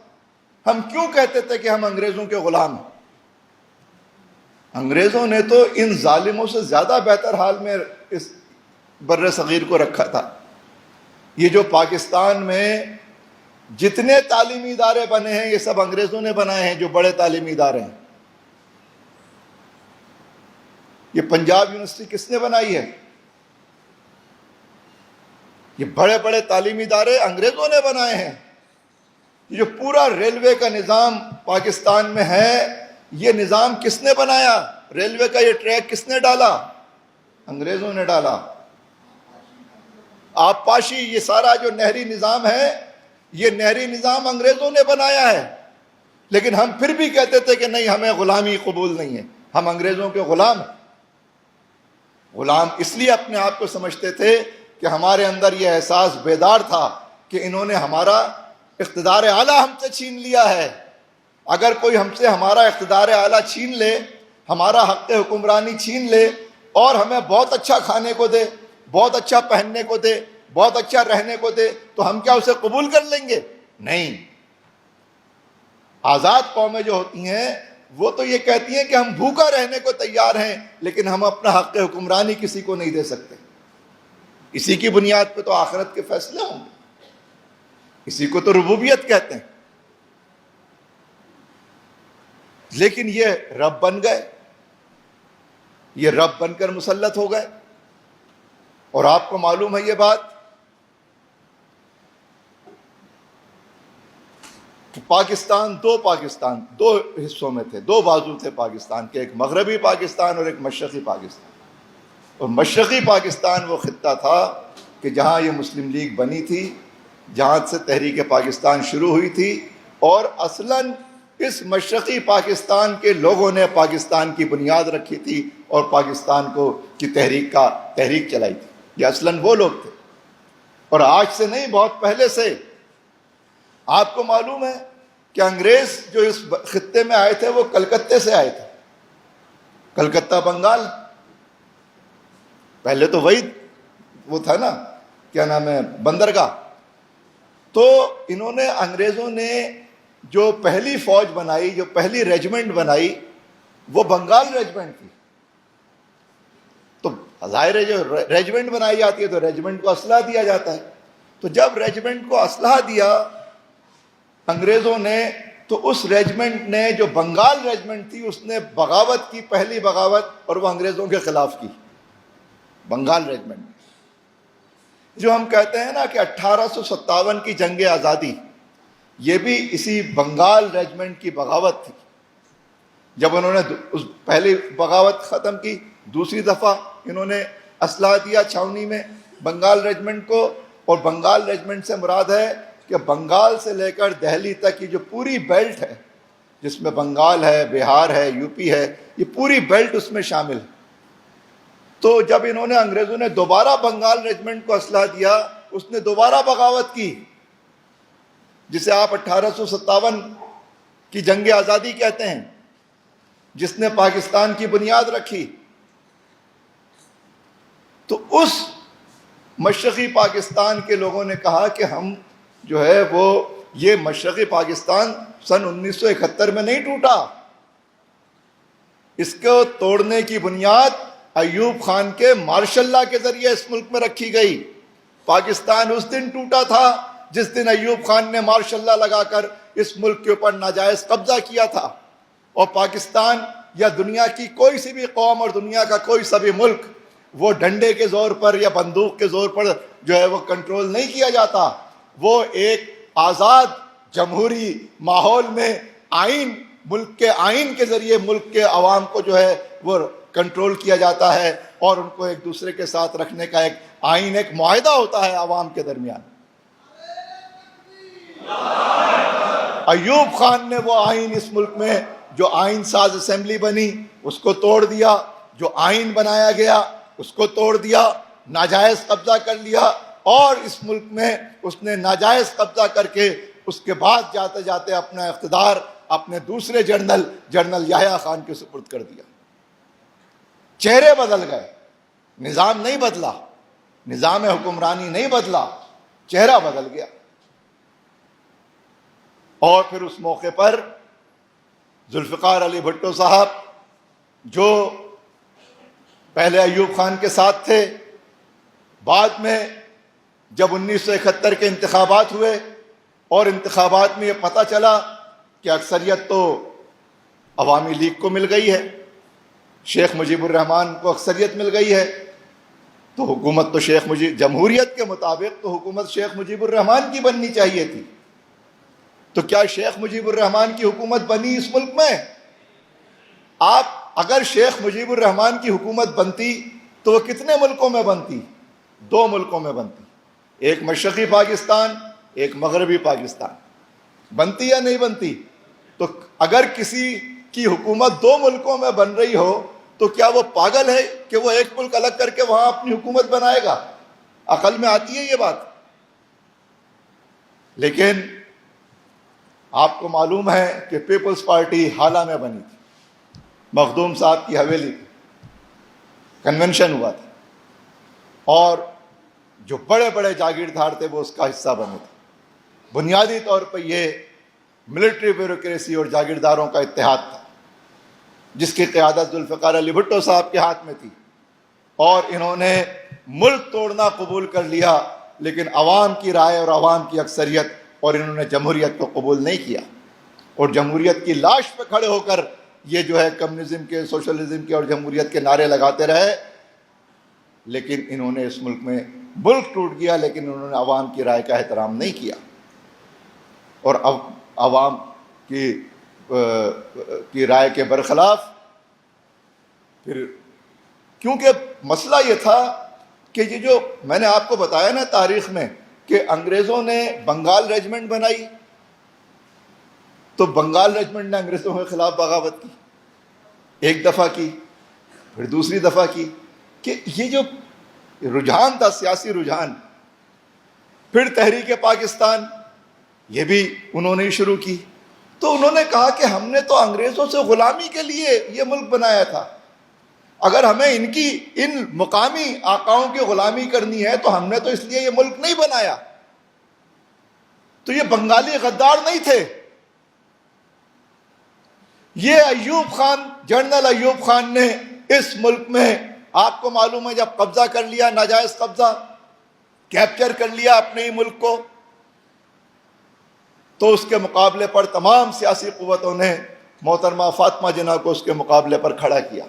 ہم کیوں کہتے تھے کہ ہم انگریزوں کے غلام ہیں؟ انگریزوں نے تو ان ظالموں سے زیادہ بہتر حال میں اس بر صغیر کو رکھا تھا۔ یہ جو پاکستان میں جتنے تعلیمی ادارے بنے ہیں، یہ سب انگریزوں نے بنائے ہیں، جو بڑے تعلیمی ادارے ہیں۔ یہ پنجاب یونیورسٹی کس نے بنائی ہے؟ یہ بڑے بڑے تعلیمی ادارے انگریزوں نے بنائے ہیں۔ یہ جو پورا ریلوے کا نظام پاکستان میں ہے، یہ نظام کس نے بنایا؟ ریلوے کا یہ ٹریک کس نے ڈالا؟ انگریزوں نے ڈالا۔ آبپاشی، یہ سارا جو نہری نظام ہے، یہ نہری نظام انگریزوں نے بنایا ہے۔ لیکن ہم پھر بھی کہتے تھے کہ نہیں، ہمیں غلامی قبول نہیں ہے، ہم انگریزوں کے غلام ہیں۔ غلام اس لیے اپنے آپ کو سمجھتے تھے کہ ہمارے اندر یہ احساس بیدار تھا کہ انہوں نے ہمارا اقتدار اعلیٰ ہم سے چھین لیا ہے۔ اگر کوئی ہم سے ہمارا اقتدار اعلیٰ چھین لے، ہمارا حق حکمرانی چھین لے، اور ہمیں بہت اچھا کھانے کو دے، بہت اچھا پہننے کو دے، بہت اچھا رہنے کو دے، تو ہم کیا اسے قبول کر لیں گے؟ نہیں۔ آزاد قومیں جو ہوتی ہیں، وہ تو یہ کہتی ہیں کہ ہم بھوکا رہنے کو تیار ہیں، لیکن ہم اپنا حق حکمرانی کسی کو نہیں دے سکتے۔ اسی کی بنیاد پہ تو آخرت کے فیصلے ہوں گے۔ اسی کو تو ربوبیت کہتے ہیں۔ لیکن یہ رب بن گئے، یہ رب بن کر مسلط ہو گئے۔ اور آپ کو معلوم ہے یہ بات، پاکستان دو حصوں میں تھے، دو بازو تھے پاکستان کے، ایک مغربی پاکستان اور ایک مشرقی پاکستان۔ اور مشرقی پاکستان وہ خطہ تھا کہ جہاں یہ مسلم لیگ بنی تھی، جہاں سے تحریک پاکستان شروع ہوئی تھی، اور اصلاً اس مشرقی پاکستان کے لوگوں نے پاکستان کی بنیاد رکھی تھی اور پاکستان کی تحریک چلائی تھی۔ یہ اصلاً وہ لوگ تھے، اور آج سے نہیں، بہت پہلے سے۔ آپ کو معلوم ہے کہ انگریز جو اس خطے میں آئے تھے، وہ کلکتے سے آئے تھے، کلکتہ بنگال۔ پہلے تو وہی وہ تھا نا، کیا نام ہے، بندرگاہ۔ تو انگریزوں نے جو پہلی فوج بنائی، جو پہلی ریجمنٹ بنائی، وہ بنگال ریجمنٹ تھی۔ تو ظاہر ہے، جو ریجمنٹ بنائی جاتی ہے تو ریجمنٹ کو اسلحہ دیا جاتا ہے۔ تو جب ریجمنٹ کو اسلحہ دیا انگریزوں نے، تو اس ریجمنٹ نے، جو بنگال ریجمنٹ تھی، اس نے بغاوت کی، پہلی بغاوت، اور وہ انگریزوں کے خلاف کی۔ بنگال ریجمنٹ، جو ہم کہتے ہیں نا کہ 1857 کی جنگ آزادی، یہ بھی اسی بنگال ریجمنٹ کی بغاوت تھی۔ جب انہوں نے اس پہلی بغاوت ختم کی، دوسری دفعہ انہوں نے اسلحہ دیا چھاؤنی میں بنگال ریجمنٹ کو۔ اور بنگال ریجمنٹ سے مراد ہے کہ بنگال سے لے کر دہلی تک کی جو پوری بیلٹ ہے، جس میں بنگال ہے، بہار ہے، یو پی ہے، یہ پوری بیلٹ اس میں شامل ہے۔ تو جب انگریزوں نے دوبارہ بنگال ریجمنٹ کو اسلحہ دیا، اس نے دوبارہ بغاوت کی، جسے آپ 1857 کی جنگ آزادی کہتے ہیں، جس نے پاکستان کی بنیاد رکھی۔ تو اس مشرقی پاکستان کے لوگوں نے کہا کہ ہم جو ہے وہ، یہ مشرقی پاکستان سن 1971 میں نہیں ٹوٹا، اس کو توڑنے کی بنیاد ایوب خان کے مارشل لا کے ذریعے اس ملک میں رکھی گئی۔ پاکستان اس دن ٹوٹا تھا جس دن ایوب خان نے مارشل لا لگا کر اس ملک کے اوپر ناجائز قبضہ کیا تھا۔ اور پاکستان یا دنیا کی کوئی سی بھی قوم اور دنیا کا کوئی سا بھی ملک وہ ڈنڈے کے زور پر یا بندوق کے زور پر جو ہے وہ کنٹرول نہیں کیا جاتا. وہ ایک آزاد جمہوری ماحول میں آئین، ملک کے آئین کے ذریعے ملک کے عوام کو جو ہے وہ کنٹرول کیا جاتا ہے، اور ان کو ایک دوسرے کے ساتھ رکھنے کا ایک آئین، ایک معاہدہ ہوتا ہے عوام کے درمیان. ایوب خان نے وہ آئین اس ملک میں جو آئین ساز اسمبلی بنی اس کو توڑ دیا، جو آئین بنایا گیا اس کو توڑ دیا، ناجائز قبضہ کر لیا، اور اس ملک میں اس نے ناجائز قبضہ کر کے اس کے بعد جاتے جاتے اپنا اقتدار اپنے دوسرے جنرل یحییٰ خان کے سپرد کر دیا. چہرے بدل گئے، نظام نہیں بدلا، نظام حکمرانی نہیں بدلا، چہرہ بدل گیا. اور پھر اس موقع پر ذوالفقار علی بھٹو صاحب جو پہلے ایوب خان کے ساتھ تھے، بعد میں جب 1971 کے انتخابات ہوئے اور انتخابات میں یہ پتہ چلا کہ اکثریت تو عوامی لیگ کو مل گئی ہے، شیخ مجیب الرحمان کو اکثریت مل گئی ہے، تو حکومت تو جمہوریت کے مطابق تو حکومت شیخ مجیب الرحمان کی بننی چاہیے تھی. تو کیا شیخ مجیب الرحمان کی حکومت بنی اس ملک میں؟ اگر شیخ مجیب الرحمان کی حکومت بنتی تو وہ کتنے ملکوں میں بنتی؟ 2 ملکوں میں بنتی، ایک مشرقی پاکستان، ایک مغربی پاکستان. بنتی یا نہیں بنتی؟ تو اگر کسی کی حکومت 2 ملکوں میں بن رہی ہو تو کیا وہ پاگل ہے کہ وہ ایک ملک الگ کر کے وہاں اپنی حکومت بنائے گا؟ عقل میں آتی ہے یہ بات؟ لیکن آپ کو معلوم ہے کہ پیپلز پارٹی حالہ میں بنی تھی، مخدوم صاحب کی حویلی کنونشن ہوا تھا، اور جو بڑے بڑے جاگیردار تھے وہ اس کا حصہ بنے تھے. بنیادی طور پہ یہ ملٹری بیوروکریسی اور جاگیرداروں کا اتحاد تھا جس کی قیادت ذوالفقار علی بھٹو صاحب کے ہاتھ میں تھی، اور انہوں نے ملک توڑنا قبول کر لیا، لیکن عوام کی رائے اور عوام کی اکثریت، اور انہوں نے جمہوریت کو قبول نہیں کیا، اور جمہوریت کی لاش پہ کھڑے ہو کر یہ جو ہے کمیونزم کے، سوشلزم کے اور جمہوریت کے نعرے لگاتے رہے. لیکن انہوں نے اس ملک میں ملک ٹوٹ گیا، لیکن انہوں نے عوام کی رائے کا احترام نہیں کیا، اور اب عوام کی رائے کے برخلاف پھر، کیونکہ مسئلہ یہ تھا کہ یہ جو میں نے آپ کو بتایا نا تاریخ میں کہ انگریزوں نے بنگال ریجمنٹ بنائی، تو بنگال ریجمنٹ نے انگریزوں کے خلاف بغاوت کی، ایک دفعہ کی، پھر دوسری دفعہ کی، کہ یہ جو رجحان تھا، سیاسی رجحان. پھر تحریک پاکستان، یہ بھی انہوں نے شروع کی. تو انہوں نے کہا کہ ہم نے تو انگریزوں سے غلامی کے لیے یہ ملک بنایا تھا، اگر ہمیں ان مقامی آقاؤں کی غلامی کرنی ہے تو ہم نے تو اس لیے یہ ملک نہیں بنایا. تو یہ بنگالی غدار نہیں تھے، یہ ایوب خان، جنرل ایوب خان نے اس ملک میں، آپ کو معلوم ہے جب قبضہ کر لیا، ناجائز قبضہ، کیپچر کر لیا اپنے ہی ملک کو، تو اس کے مقابلے پر تمام سیاسی قوتوں نے محترمہ فاطمہ جناح کو اس کے مقابلے پر کھڑا کیا.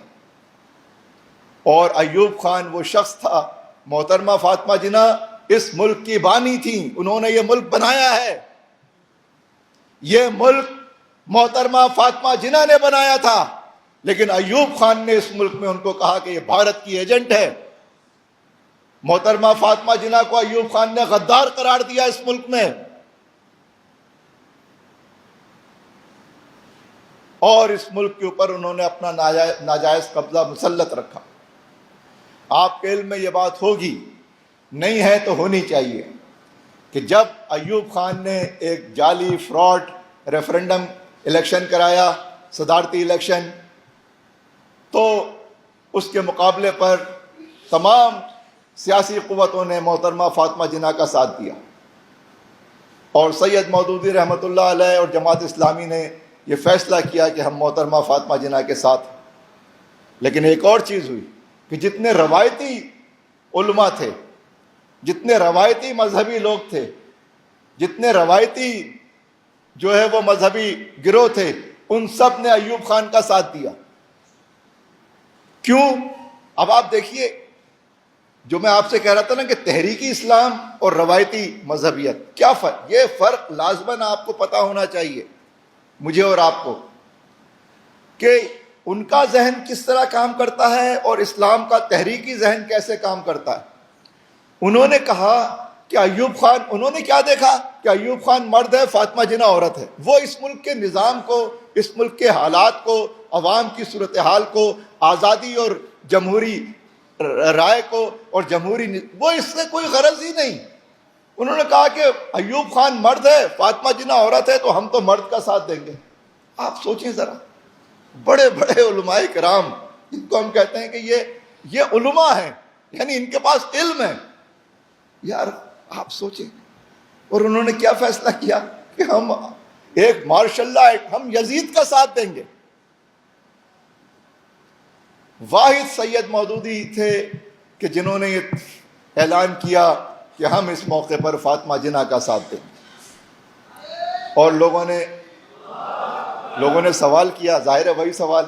اور ایوب خان وہ شخص تھا، محترمہ فاطمہ جناح اس ملک کی بانی تھیں، انہوں نے یہ ملک بنایا ہے. یہ ملک محترمہ فاطمہ جناح نے بنایا تھا، لیکن ایوب خان نے اس ملک میں ان کو کہا کہ یہ بھارت کی ایجنٹ ہے. محترمہ فاطمہ جناح کو ایوب خان نے غدار قرار دیا اس ملک میں، اور اس ملک کے اوپر انہوں نے اپنا ناجائز قبضہ مسلط رکھا. آپ کے علم میں یہ بات ہوگی، نہیں ہے تو ہونی چاہیے، کہ جب ایوب خان نے ایک جعلی فراڈ ریفرنڈم الیکشن کرایا، صدارتی الیکشن، تو اس کے مقابلے پر تمام سیاسی قوتوں نے محترمہ فاطمہ جناح کا ساتھ دیا، اور سید مودودی رحمۃ اللہ علیہ اور جماعت اسلامی نے یہ فیصلہ کیا کہ ہم محترمہ فاطمہ جناح کے ساتھ. لیکن ایک اور چیز ہوئی کہ جتنے روایتی علماء تھے، جتنے روایتی مذہبی لوگ تھے، جتنے روایتی جو ہے وہ مذہبی گروہ تھے، ان سب نے ایوب خان کا ساتھ دیا. کیوں؟ اب آپ دیکھیے جو میں آپ سے کہہ رہا تھا نا کہ تحریکی اسلام اور روایتی مذہبیت، کیا فرق؟ یہ فرق لازماً آپ کو پتہ ہونا چاہیے، مجھے اور آپ کو، کہ ان کا ذہن کس طرح کام کرتا ہے اور اسلام کا تحریکی ذہن کیسے کام کرتا ہے۔ انہوں نے کہا کہ ایوب خان، انہوں نے کیا دیکھا کہ ایوب خان مرد ہے، فاطمہ جناح عورت ہے۔ وہ اس ملک کے نظام کو، اس ملک کے حالات کو، عوام کی صورتحال کو، آزادی اور جمہوری رائے کو اور جمہوری، وہ اس سے کوئی غرض ہی نہیں۔ انہوں نے کہا کہ ایوب خان مرد ہے، فاطمہ جناح عورت ہے، تو ہم تو مرد کا ساتھ دیں گے۔ آپ سوچیں ذرا، بڑے بڑے علماء کرام جن کو ہم کہتے ہیں کہ یہ علماء ہیں، یعنی ان کے پاس علم ہے، یار آپ سوچیں۔ اور انہوں نے کیا فیصلہ کیا کہ ہم ایک ماشاء اللہ ہم یزید کا ساتھ دیں گے۔ واحد سید مودودی تھے کہ جنہوں نے یہ اعلان کیا کہ ہم اس موقع پر فاطمہ جناح کا ساتھ دیں گے۔ اور لوگوں نے سوال کیا، ظاہر ہے وہی سوال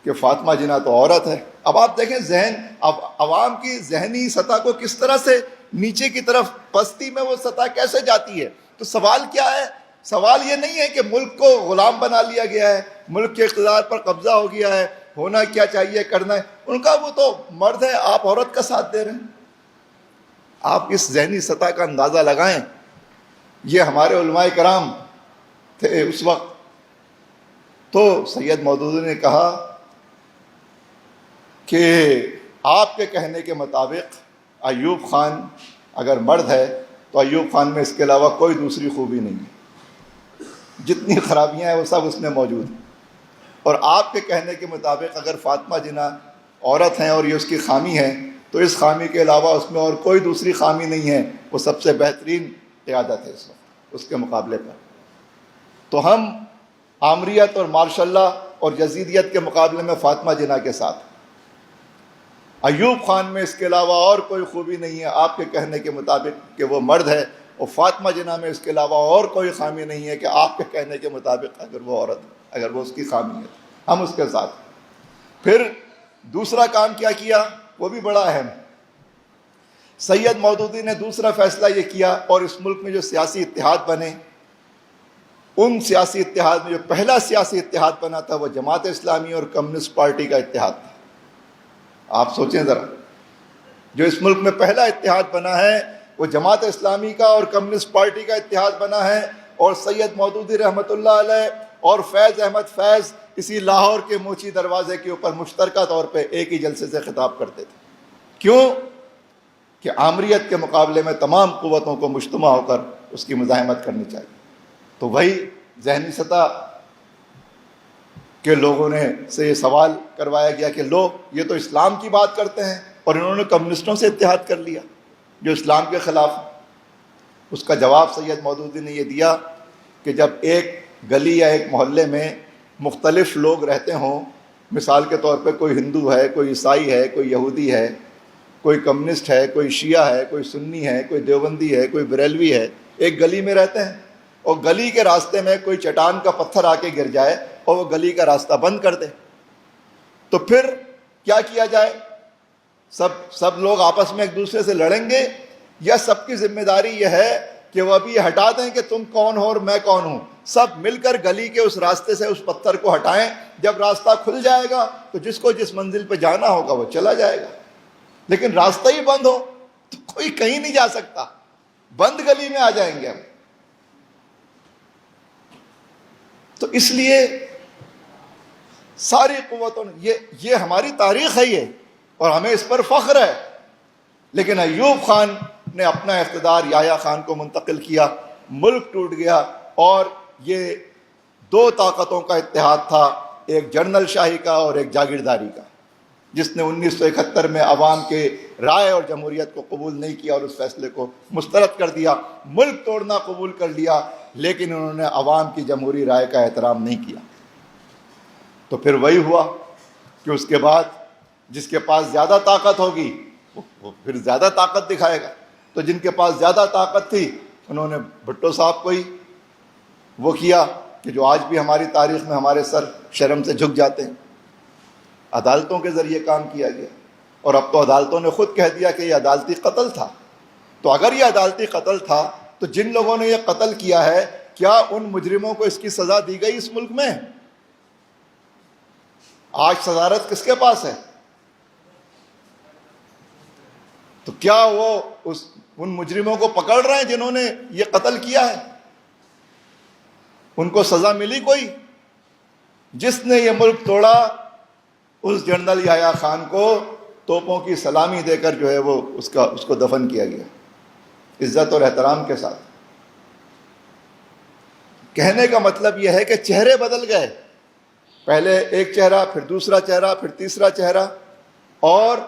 کہ فاطمہ جناح تو عورت ہے۔ اب آپ دیکھیں ذہن، اب عوام کی ذہنی سطح کو کس طرح سے نیچے کی طرف، پستی میں وہ سطح کیسے جاتی ہے۔ تو سوال کیا ہے؟ سوال یہ نہیں ہے کہ ملک کو غلام بنا لیا گیا ہے، ملک کے اقتدار پر قبضہ ہو گیا ہے، ہونا کیا چاہیے، کرنا ہے۔ ان کا وہ تو مرد ہے، آپ عورت کا ساتھ دے رہے ہیں۔ آپ اس ذہنی سطح کا اندازہ لگائیں۔ یہ ہمارے علماء کرام تھے اس وقت۔ تو سید مودودی نے کہا کہ آپ کے کہنے کے مطابق ایوب خان اگر مرد ہے تو ایوب خان میں اس کے علاوہ کوئی دوسری خوبی نہیں ہے، جتنی خرابیاں ہیں وہ سب اس میں موجود ہیں۔ اور آپ کے کہنے کے مطابق اگر فاطمہ جناح عورت ہیں اور یہ اس کی خامی ہے تو اس خامی کے علاوہ اس میں اور کوئی دوسری خامی نہیں ہے، وہ سب سے بہترین قیادت ہے اس وقت اس کے مقابلے پر۔ تو ہم عامریت اور ماشاء اللہ اور یزیدیت کے مقابلے میں فاطمہ جناح کے ساتھ۔ ایوب خان میں اس کے علاوہ اور کوئی خوبی نہیں ہے آپ کے کہنے کے مطابق کہ وہ مرد ہے، اور فاطمہ جناح میں اس کے علاوہ اور کوئی خامی نہیں ہے کہ آپ کے کہنے کے مطابق اگر وہ عورت ہے، اگر وہ اس کی خامی ہے، ہم اس کے ساتھ۔ پھر دوسرا کام کیا کیا، وہ بھی بڑا اہم۔ سید مودودی نے دوسرا فیصلہ یہ کیا، اور اس ملک میں جو سیاسی اتحاد بنے، ان سیاسی اتحاد میں جو پہلا سیاسی اتحاد بنا تھا وہ جماعت اسلامی اور کمیونسٹ پارٹی کا اتحاد تھا۔ آپ سوچیں ذرا، جو اس ملک میں پہلا اتحاد بنا ہے وہ جماعت اسلامی کا اور کمیونسٹ پارٹی کا اتحاد بنا ہے۔ اور سید مودودی رحمۃ اللہ علیہ اور فیض احمد فیض اسی لاہور کے موچی دروازے کے اوپر مشترکہ طور پہ ایک ہی جلسے سے خطاب کرتے تھے۔ کیوں؟ کہ عامریت کے مقابلے میں تمام قوتوں کو مجتمع ہو کر اس کی مزاحمت کرنی چاہیے۔ تو وہی ذہنی سطح کے لوگوں نے سے یہ سوال کروایا گیا کہ لو یہ تو اسلام کی بات کرتے ہیں اور انہوں نے کمیونسٹوں سے اتحاد کر لیا جو اسلام کے خلاف۔ اس کا جواب سید مودودی نے یہ دیا کہ جب ایک گلی یا ایک محلے میں مختلف لوگ رہتے ہوں، مثال کے طور پہ کوئی ہندو ہے، کوئی عیسائی ہے، کوئی یہودی ہے، کوئی کمیونسٹ ہے، کوئی شیعہ ہے، کوئی سنی ہے، کوئی دیوبندی ہے، کوئی بریلوی ہے، ایک گلی میں رہتے ہیں، اور گلی کے راستے میں کوئی چٹان کا پتھر آ کے گر جائے اور وہ گلی کا راستہ بند کر دے، تو پھر کیا کیا جائے؟ سب لوگ آپس میں ایک دوسرے سے لڑیں گے، یا سب کی ذمہ داری یہ ہے کہ وہ ابھی ہٹا دیں کہ تم کون ہو اور میں کون ہوں، سب مل کر گلی کے اس راستے سے اس پتھر کو ہٹائیں۔ جب راستہ کھل جائے گا تو جس کو جس منزل پہ جانا ہوگا وہ چلا جائے گا، لیکن راستہ ہی بند ہو تو کوئی کہیں نہیں جا سکتا، بند گلی میں آ جائیں گے ہم۔ تو اس لیے ساری قوتوں نے یہ ہماری تاریخ ہے یہ، اور ہمیں اس پر فخر ہے۔ لیکن ایوب خان نے اپنا اقتدار یحییٰ خان کو منتقل کیا، ملک ٹوٹ گیا، اور یہ دو طاقتوں کا اتحاد تھا، ایک جنرل شاہی کا اور ایک جاگیرداری کا، جس نے 1971 میں عوام کے رائے اور جمہوریت کو قبول نہیں کیا اور اس فیصلے کو مسترد کر دیا۔ ملک توڑنا قبول کر لیا، لیکن انہوں نے عوام کی جمہوری رائے کا احترام نہیں کیا۔ تو پھر وہی ہوا کہ اس کے بعد جس کے پاس زیادہ طاقت ہوگی وہ پھر زیادہ طاقت دکھائے گا۔ تو جن کے پاس زیادہ طاقت تھی انہوں نے بھٹو صاحب کو ہی وہ کیا کہ جو آج بھی ہماری تاریخ میں ہمارے سر شرم سے جھک جاتے ہیں۔ عدالتوں کے ذریعے کام کیا گیا، اور اب تو عدالتوں نے خود کہہ دیا کہ یہ عدالتی قتل تھا. تو اگر یہ عدالتی قتل تھا تو جن لوگوں نے یہ قتل کیا ہے کیا ان مجرموں کو اس کی سزا دی گئی اس ملک میں؟ آج صدارت کس کے پاس ہے؟ تو کیا وہ ان مجرموں کو پکڑ رہے ہیں جنہوں نے یہ قتل کیا ہے؟ ان کو سزا ملی کوئی؟ جس نے یہ ملک توڑا اس جنرل یحییٰ خان کو توپوں کی سلامی دے کر جو ہے وہ اس کو دفن کیا گیا عزت اور احترام کے ساتھ. کہنے کا مطلب یہ ہے کہ چہرے بدل گئے، پہلے ایک چہرہ، پھر دوسرا چہرہ، پھر تیسرا چہرہ، اور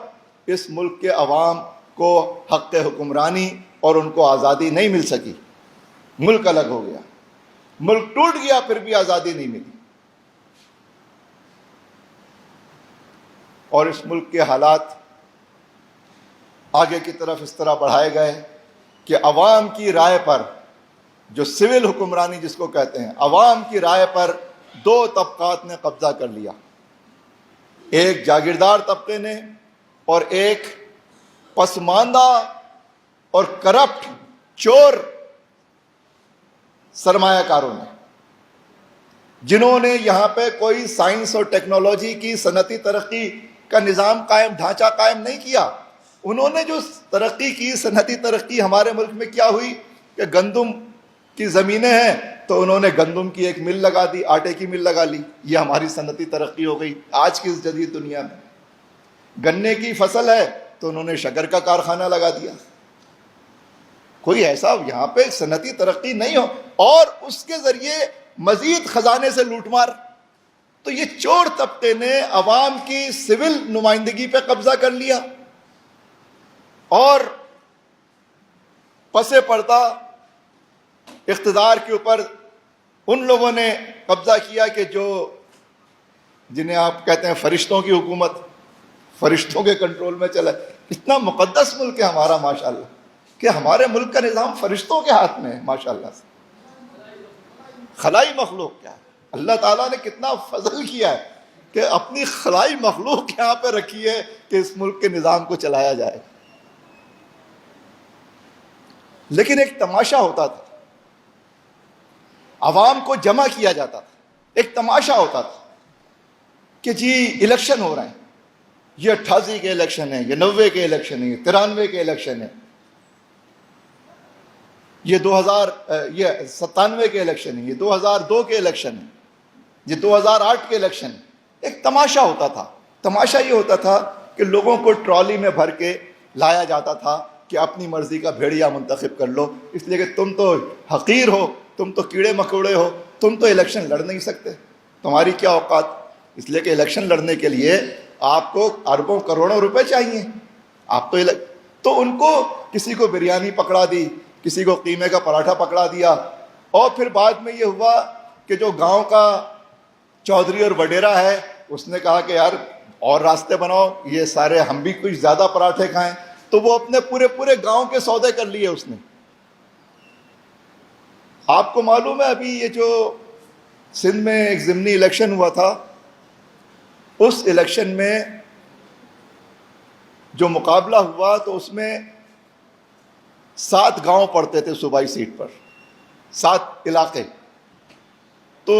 اس ملک کے عوام کو حق حکمرانی اور ان کو آزادی نہیں مل سکی. ملک الگ ہو گیا، ملک ٹوٹ گیا، پھر بھی آزادی نہیں ملی. اور اس ملک کے حالات آگے کی طرف اس طرح بڑھائے گئے کہ عوام کی رائے پر، جو سول حکمرانی جس کو کہتے ہیں، عوام کی رائے پر دو طبقات نے قبضہ کر لیا، ایک جاگیردار طبقے نے اور ایک پسماندہ اور کرپٹ چور سرمایہ کاروں نے، جنہوں نے یہاں پہ کوئی سائنس اور ٹیکنالوجی کی صنعتی ترقی کا نظام قائم، ڈھانچہ قائم نہیں کیا. انہوں نے جو ترقی کی، صنعتی ترقی ہمارے ملک میں کیا ہوئی کہ گندم کی زمینیں ہیں تو انہوں نے گندم کی ایک مل لگا دی، آٹے کی مل لگا لی، یہ ہماری صنعتی ترقی ہو گئی. آج کی اس جدید دنیا میں گنے کی فصل ہے تو انہوں نے شکر کا کارخانہ لگا دیا. کوئی ایسا یہاں پہ صنعتی ترقی نہیں ہو، اور اس کے ذریعے مزید خزانے سے لوٹ مار. تو یہ چور طبقے نے عوام کی سول نمائندگی پہ قبضہ کر لیا، اور پسے پردہ اقتدار کے اوپر ان لوگوں نے قبضہ کیا کہ جنہیں آپ کہتے ہیں فرشتوں کی حکومت، فرشتوں کے کنٹرول میں چلا. اتنا مقدس ملک ہے ہمارا ماشاءاللہ کہ ہمارے ملک کا نظام فرشتوں کے ہاتھ میں ہے ماشاءاللہ سے. خلائی مخلوق کیا ہے، اللہ تعالیٰ نے کتنا فضل کیا ہے کہ اپنی خلائی مخلوق یہاں پہ رکھی ہے کہ اس ملک کے نظام کو چلایا جائے. لیکن ایک تماشا ہوتا تھا، عوام کو جمع کیا جاتا تھا، ایک تماشا ہوتا تھا کہ جی الیکشن ہو رہے ہیں، یہ 88 کے الیکشن ہے، یہ 90 کے الیکشن ہے، یہ 93 کے الیکشن ہے، یہ 97 کے الیکشن ہے، یہ 2002 کے الیکشن ہے، یہ 2008 کے الیکشن ہے. ایک تماشا ہوتا تھا. تماشا یہ ہوتا تھا کہ لوگوں کو ٹرالی میں بھر کے لایا جاتا تھا کہ اپنی مرضی کا بھیڑیا منتخب کر لو، اس لیے کہ تم تو حقیر ہو، تم تو کیڑے مکوڑے ہو، تم تو الیکشن لڑ نہیں سکتے، تمہاری کیا اوقات. اس لیے کہ الیکشن لڑنے کے لیے آپ کو اربوں کروڑوں روپے چاہیے. آپ تو ان کو کسی کو بریانی پکڑا دی، کسی کو قیمے کا پراٹھا پکڑا دیا، اور پھر بعد میں یہ ہوا کہ جو گاؤں کا چودھری اور وڈیرا ہے اس نے کہا کہ یار اور راستے بناؤ، یہ سارے ہم بھی کچھ زیادہ پراٹھے کھائیں. تو وہ اپنے پورے گاؤں کے سودے کر لیے اس نے. آپ کو معلوم ہے ابھی یہ جو سندھ میں ایک ضمنی الیکشن ہوا تھا، اس الیکشن میں جو مقابلہ ہوا تو اس میں 7 گاؤں پڑتے تھے صوبائی سیٹ پر، 7 علاقے. تو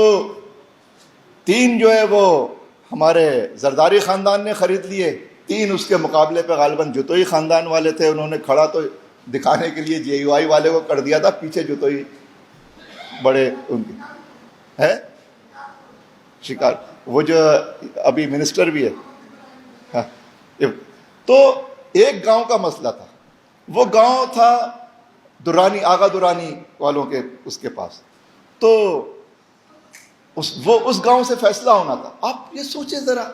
3 جو ہے وہ ہمارے زرداری خاندان نے خرید لیے، 3 اس کے مقابلے پہ غالباً جتوئی خاندان والے تھے. انہوں نے کھڑا تو دکھانے کے لیے جے یو آئی والے کو کر دیا تھا، پیچھے جتوئی بڑے ان کے ہے شکار، وہ جو ابھی منسٹر بھی ہے. تو ایک گاؤں کا مسئلہ تھا، وہ گاؤں تھا درانی، آغا درانی والوں کے اس کے پاس. تو وہ اس گاؤں سے فیصلہ ہونا تھا. آپ یہ سوچیں ذرا،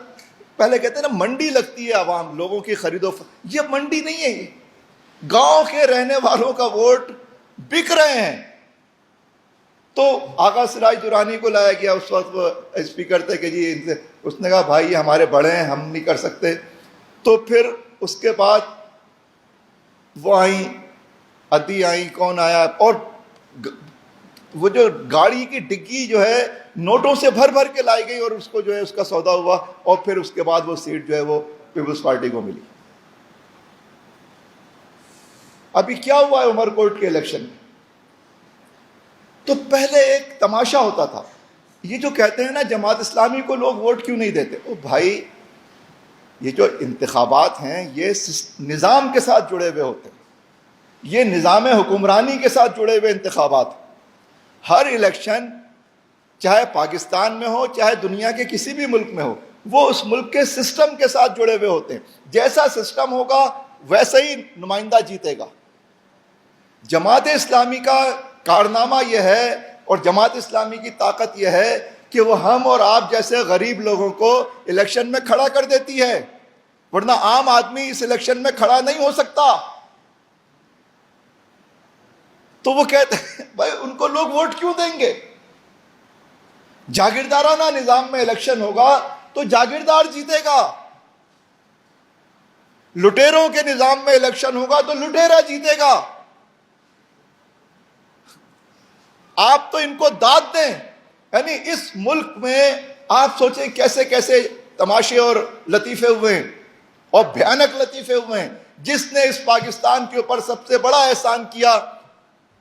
پہلے کہتے ہیں نا منڈی لگتی ہے عوام لوگوں کی خرید و فروخت، یہ منڈی نہیں ہے، یہ گاؤں کے رہنے والوں کا ووٹ بک رہے ہیں. تو آغا سراج درانی کو لایا گیا، اس وقت وہ اسپیکر تھے کہ جی ان سے، اس نے کہا بھائی یہ ہمارے بڑے ہیں، ہم نہیں کر سکتے. تو پھر اس کے بعد وہ آئیں، عدی آئیں، کون آیا، اور وہ جو گاڑی کی ڈگی جو ہے نوٹوں سے بھر بھر کے لائی گئی، اور اس کو جو ہے اس کا سودا ہوا، اور پھر اس کے بعد وہ سیٹ جو ہے وہ پیپلز پارٹی کو ملی. ابھی کیا ہوا ہے عمر کوٹ کے الیکشن میں؟ تو پہلے ایک تماشا ہوتا تھا. یہ جو کہتے ہیں نا جماعت اسلامی کو لوگ ووٹ کیوں نہیں دیتے، او بھائی یہ جو انتخابات ہیں یہ نظام کے ساتھ جڑے ہوئے ہوتے ہیں، یہ نظام حکمرانی کے ساتھ جڑے ہوئے انتخابات. ہر الیکشن چاہے پاکستان میں ہو چاہے دنیا کے کسی بھی ملک میں ہو، وہ اس ملک کے سسٹم کے ساتھ جڑے ہوئے ہوتے ہیں. جیسا سسٹم ہوگا ویسا ہی نمائندہ جیتے گا. جماعت اسلامی کا کارنامہ یہ ہے اور جماعت اسلامی کی طاقت یہ ہے کہ وہ ہم اور آپ جیسے غریب لوگوں کو الیکشن میں کھڑا کر دیتی ہے، ورنہ عام آدمی اس الیکشن میں کھڑا نہیں ہو سکتا. تو وہ کہتے ہیں بھائی ان کو لوگ ووٹ کیوں دیں گے؟ جاگیردارانہ نظام میں الیکشن ہوگا تو جاگیردار جیتے گا، لٹیروں کے نظام میں الیکشن ہوگا تو لٹیرا جیتے گا. آپ تو ان کو داد دیں. یعنی اس ملک میں آپ سوچیں کیسے کیسے تماشے اور لطیفے ہوئے ہیں، اور بھیانک لطیفے ہوئے ہیں. جس نے اس پاکستان کے اوپر سب سے بڑا احسان کیا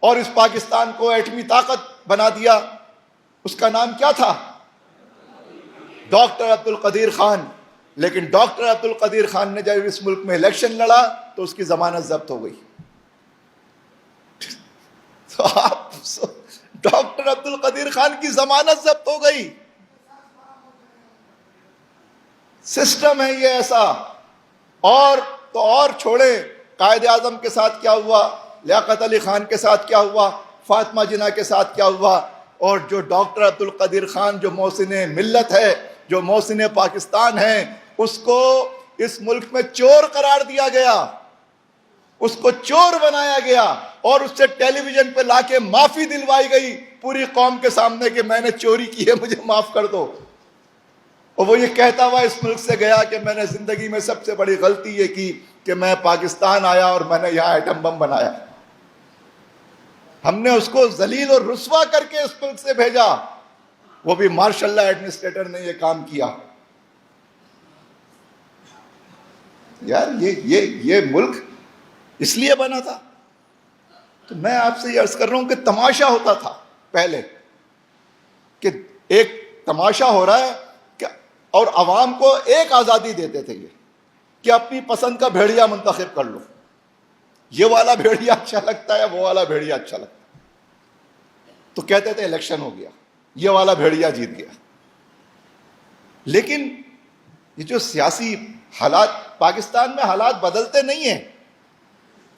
اور اس پاکستان کو ایٹمی طاقت بنا دیا، اس کا نام کیا تھا؟ ڈاکٹر عبد القدیر خان. لیکن ڈاکٹر عبد القدیر خان نے جب اس ملک میں الیکشن لڑا تو اس کی ضمانت ضبط ہو گئی. تو آپ ڈاکٹر عبد القدیر خان کی ضمانت ضبط ہو گئی. سسٹم ہے یہ ایسا. اور تو اور چھوڑیں، قائد اعظم کے ساتھ کیا ہوا، لیاقت علی خان کے ساتھ کیا ہوا، فاطمہ جناح کے ساتھ کیا ہوا. اور جو ڈاکٹر عبد القدیر خان جو محسن ملت ہے، جو محسن پاکستان ہے، اس کو اس ملک میں چور قرار دیا گیا، اس کو چور بنایا گیا اور اس سے ٹیلی ویژن پہ لا کے معافی دلوائی گئی پوری قوم کے سامنے کہ میں نے چوری کی ہے، مجھے معاف کر دو. اور وہ یہ کہتا ہوا اس ملک سے گیا کہ میں نے زندگی میں سب سے بڑی غلطی یہ کی کہ میں پاکستان آیا اور میں نے یہاں ایٹم بم بنایا. ہم نے اس کو ذلیل اور رسوا کر کے اس ملک سے بھیجا. وہ بھی ماشاء اللہ ایڈمنسٹریٹر نے یہ کام کیا. یار یہ ملک اس لیے بنا تھا. تو میں آپ سے یہ عرض کر رہا ہوں کہ تماشا ہوتا تھا پہلے، کہ ایک تماشا ہو رہا ہے کہ اور عوام کو ایک آزادی دیتے تھے یہ کہ اپنی پسند کا بھیڑیا منتخب کر لو، یہ والا بھیڑیا اچھا لگتا ہے، وہ والا بھیڑیا اچھا لگتا ہے. تو کہتے تھے الیکشن ہو گیا، یہ والا بھیڑیا جیت گیا. لیکن یہ جو سیاسی حالات پاکستان میں، حالات بدلتے نہیں ہیں،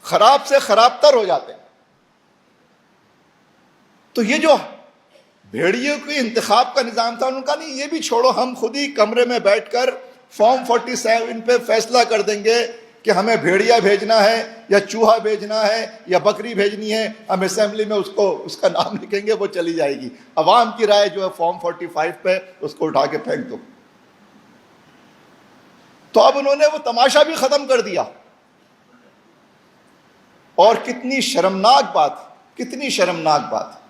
خراب سے خراب تر ہو جاتے ہیں. تو یہ جو بھیڑیوں کے انتخاب کا نظام تھا ان کا نہیں، یہ بھی چھوڑو، ہم خود ہی کمرے میں بیٹھ کر فارم 47 پہ فیصلہ کر دیں گے کہ ہمیں بھیڑیا بھیجنا ہے یا چوہا بھیجنا ہے یا بکری بھیجنی ہے. ہم اسمبلی میں اس کا نام لکھیں گے، وہ چلی جائے گی. عوام کی رائے جو ہے فارم 45 پہ، اس کو اٹھا کے پھینک دو. تو اب انہوں نے وہ تماشا بھی ختم کر دیا. اور کتنی شرمناک بات، کتنی شرمناک بات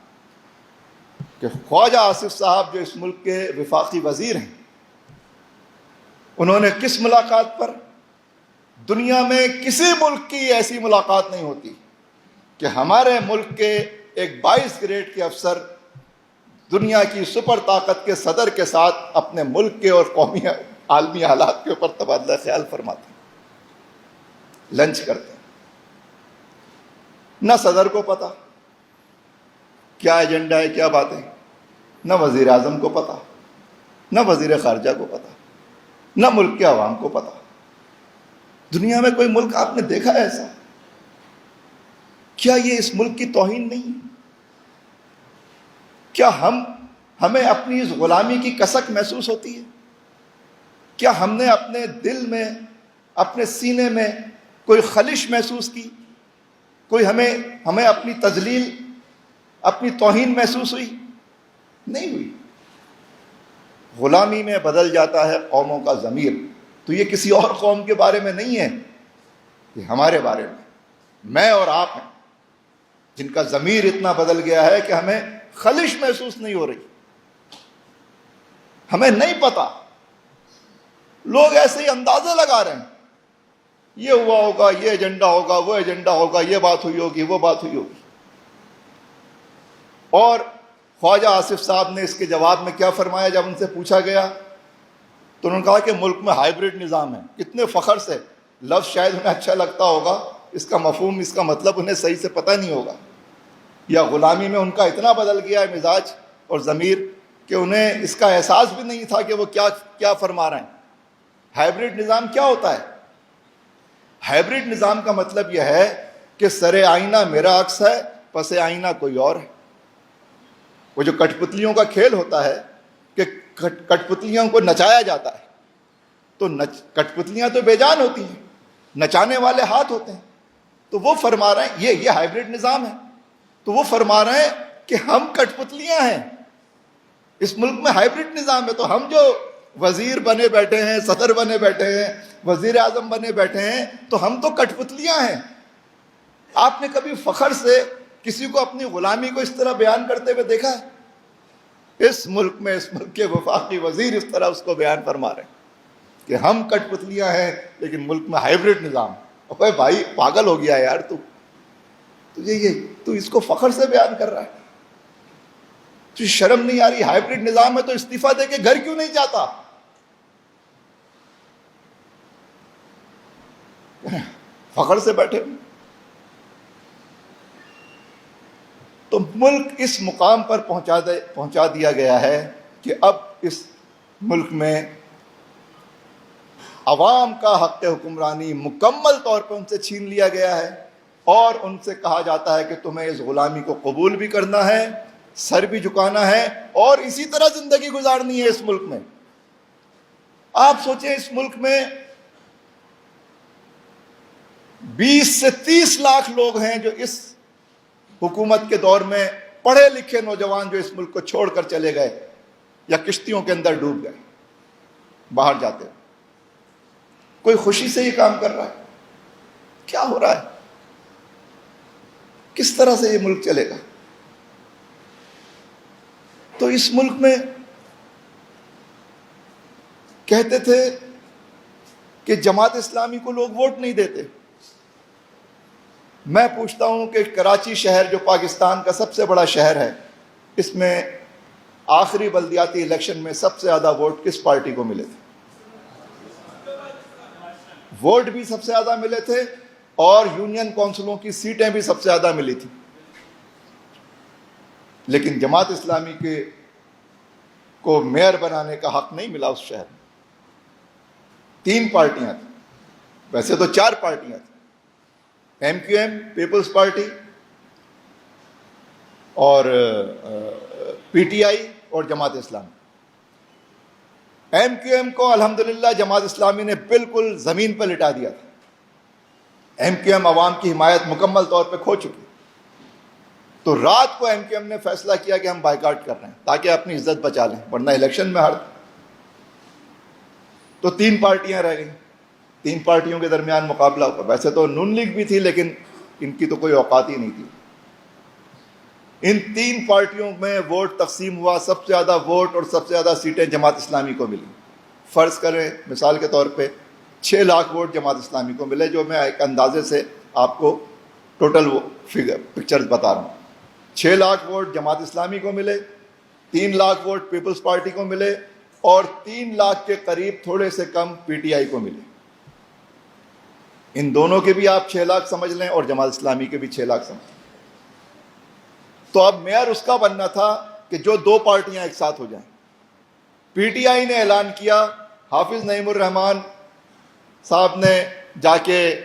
کہ خواجہ آصف صاحب جو اس ملک کے وفاقی وزیر ہیں، انہوں نے کس ملاقات پر، دنیا میں کسی ملک کی ایسی ملاقات نہیں ہوتی کہ ہمارے ملک کے ایک 22 گریڈ کے افسر دنیا کی سپر طاقت کے صدر کے ساتھ اپنے ملک کے اور قومی عالمی حالات کے اوپر تبادلہ خیال فرماتے ہیں، لنچ کرتے ہیں. نہ صدر کو پتا کیا ایجنڈا ہے، کیا باتیں، نہ وزیر اعظم کو پتا، نہ وزیر خارجہ کو پتا، نہ ملک کے عوام کو پتا. دنیا میں کوئی ملک آپ نے دیکھا ہے ایسا؟ کیا یہ اس ملک کی توہین نہیں؟ کیا ہمیں اپنی اس غلامی کی کسک محسوس ہوتی ہے؟ کیا ہم نے اپنے دل میں، اپنے سینے میں کوئی خلش محسوس کی؟ کوئی ہمیں اپنی تذلیل، اپنی توہین محسوس ہوئی؟ نہیں ہوئی. غلامی میں بدل جاتا ہے قوموں کا ضمیر. تو یہ کسی اور قوم کے بارے میں نہیں ہے، یہ ہمارے بارے میں، میں اور آپ ہیں جن کا ضمیر اتنا بدل گیا ہے کہ ہمیں خلش محسوس نہیں ہو رہی. ہمیں نہیں پتا، لوگ ایسے ہی اندازے لگا رہے ہیں یہ ہوا ہوگا، یہ ایجنڈا ہوگا، وہ ایجنڈا ہوگا، یہ بات ہوئی ہوگی، وہ بات ہوئی ہوگی۔ اور خواجہ آصف صاحب نے اس کے جواب میں کیا فرمایا جب ان سے پوچھا گیا تو انہوں نے کہا کہ ملک میں ہائیبرڈ نظام ہے۔ کتنے فخر سے، لفظ شاید انہیں اچھا لگتا ہوگا، اس کا مفہوم، اس کا مطلب انہیں صحیح سے پتہ نہیں ہوگا، یا غلامی میں ان کا اتنا بدل گیا ہے مزاج اور ضمیر کہ انہیں اس کا احساس بھی نہیں تھا کہ وہ کیا فرما رہے ہیں۔ ہائیبرڈ نظام کیا ہوتا ہے؟ ہائیبرڈ نظام کا مطلب یہ ہے کہ سر آئینہ میرا عکس ہے، پس آئینہ کوئی اور ہے۔ وہ جو کٹ پتلیوں کا کھیل ہوتا ہے کہ کٹ پتلیوں کو نچایا جاتا ہے، تو کٹ پتلیاں تو بے جان ہوتی ہیں، نچانے والے ہاتھ ہوتے ہیں۔ تو وہ فرما رہے ہیں یہ ہائیبرڈ نظام ہے۔ تو وہ فرما رہے ہیں کہ ہم کٹ پتلیاں ہیں، اس ملک میں ہائیبرڈ نظام ہے۔ تو ہم جو وزیر بنے بیٹھے ہیں، صدر بنے بیٹھے ہیں، وزیر اعظم بنے بیٹھے ہیں، تو ہم تو کٹ پتلیاں ہیں۔ آپ نے کبھی فخر سے کسی کو اپنی غلامی کو اس طرح بیان کرتے ہوئے دیکھا ہے؟ اس ملک میں، اس ملک کے وفاقی وزیر اس طرح اس کو بیان فرما رہے ہیں کہ ہم کٹ پتلیاں ہیں لیکن ملک میں ہائیبرڈ نظام۔ اوے بھائی، پاگل ہو گیا یار تو اس کو فخر سے بیان کر رہا ہے؟ تو شرم نہیں آ رہی؟ ہائیبرڈ نظام ہے تو استعفیٰ دے کے گھر کیوں نہیں جاتا؟ فخر سے بیٹھے ہوئے۔ تو ملک اس مقام پر پہنچا دیا گیا ہے کہ اب اس ملک میں عوام کا حق حکمرانی مکمل طور پر ان سے چھین لیا گیا ہے، اور ان سے کہا جاتا ہے کہ تمہیں اس غلامی کو قبول بھی کرنا ہے، سر بھی جھکانا ہے، اور اسی طرح زندگی گزارنی ہے اس ملک میں۔ آپ سوچیں، اس ملک میں 20 سے 30 لاکھ لوگ ہیں جو اس حکومت کے دور میں، پڑھے لکھے نوجوان جو اس ملک کو چھوڑ کر چلے گئے یا کشتیوں کے اندر ڈوب گئے باہر جاتے۔ کوئی خوشی سے یہ کام کر رہا ہے؟ کیا ہو رہا ہے؟ کس طرح سے یہ ملک چلے گا؟ تو اس ملک میں کہتے تھے کہ جماعت اسلامی کو لوگ ووٹ نہیں دیتے۔ میں پوچھتا ہوں کہ کراچی شہر جو پاکستان کا سب سے بڑا شہر ہے، اس میں آخری بلدیاتی الیکشن میں سب سے زیادہ ووٹ کس پارٹی کو ملے تھے؟ ووٹ بھی سب سے زیادہ ملے تھے اور یونین کونسلوں کی سیٹیں بھی سب سے زیادہ ملی تھی، لیکن جماعت اسلامی کو میئر بنانے کا حق نہیں ملا اس شہر میں۔ 3 پارٹیاں تھیں، ویسے تو 4 پارٹیاں تھیں، M Q M, Peoples Party اور پی ٹی آئی اور Jamaat Islami. M Q M کو الحمدللہ جماعت اسلامی نے بالکل زمین پر لٹا دیا تھا۔ ایم کیو ایم عوام کی حمایت مکمل طور پہ کھو چکی۔ تو رات کو ایم کیو ایم نے فیصلہ کیا کہ ہم بائیکاٹ کر رہے ہیں تاکہ اپنی عزت بچا لیں، ورنہ الیکشن میں ہار۔ تو 3 پارٹیاں رہ گئیں، 3 پارٹیوں کے درمیان مقابلہ ہوا۔ ویسے تو نون لیگ بھی تھی لیکن ان کی تو کوئی اوقات ہی نہیں تھی۔ ان 3 پارٹیوں میں ووٹ تقسیم ہوا، سب سے زیادہ ووٹ اور سب سے زیادہ سیٹیں جماعت اسلامی کو ملی۔ فرض کریں مثال کے طور پہ 6 لاکھ ووٹ جماعت اسلامی کو ملے، جو میں ایک اندازے سے آپ کو ٹوٹل پکچر بتا رہا ہوں۔ 6 لاکھ ووٹ جماعت اسلامی کو ملے، 3 لاکھ ووٹ پیپلز پارٹی کو ملے، اور 3 لاکھ کے قریب تھوڑے سے کم پی ٹی آئی کو ملے۔ ان دونوں کے بھی آپ 6 لاکھ سمجھ لیں اور جماعت اسلامی کے بھی 6 لاکھ سمجھ لیں۔ تو اب میئر اس کا بننا تھا کہ جو 2 پارٹیاں ایک ساتھ ہو جائیں۔ پی ٹی آئی نے اعلان کیا، حافظ نعیم الرحمان صاحب نے جا کے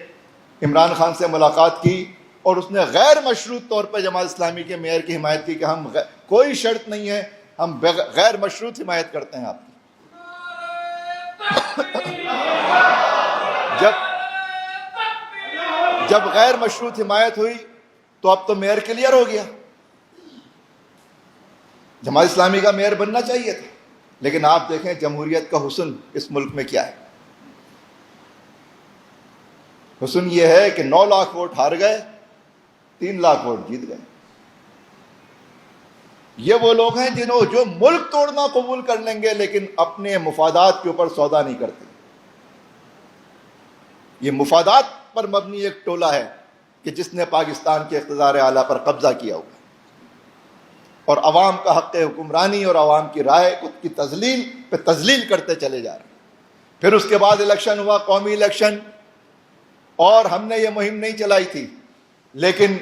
عمران خان سے ملاقات کی اور اس نے غیر مشروط طور پہ جماعت اسلامی کے میئر کی حمایت کی کہ ہم کوئی شرط نہیں ہے، ہم غیر مشروط حمایت کرتے ہیں آپ کی۔ جب غیر مشروط حمایت ہوئی تو اب تو میئر کلیئر ہو گیا، جماعت اسلامی کا میئر بننا چاہیے تھا۔ لیکن آپ دیکھیں جمہوریت کا حسن اس ملک میں کیا ہے۔ حسن یہ ہے کہ 9 لاکھ ووٹ ہار گئے، 3 لاکھ ووٹ جیت گئے۔ یہ وہ لوگ ہیں جو ملک توڑنا قبول کر لیں گے لیکن اپنے مفادات کے اوپر سودا نہیں کرتے۔ یہ مفادات پر مبنی ایک ٹولہ ہے کہ جس نے پاکستان کے اقتدار اعلیٰ پر قبضہ کیا ہوا اور عوام کا حق حکمرانی اور عوام کی رائے کی تذلیل پہ تذلیل کرتے چلے جا رہے ہیں۔ پھر اس کے بعد الیکشن ہوا، قومی الیکشن، اور ہم نے یہ مہم نہیں چلائی تھی، لیکن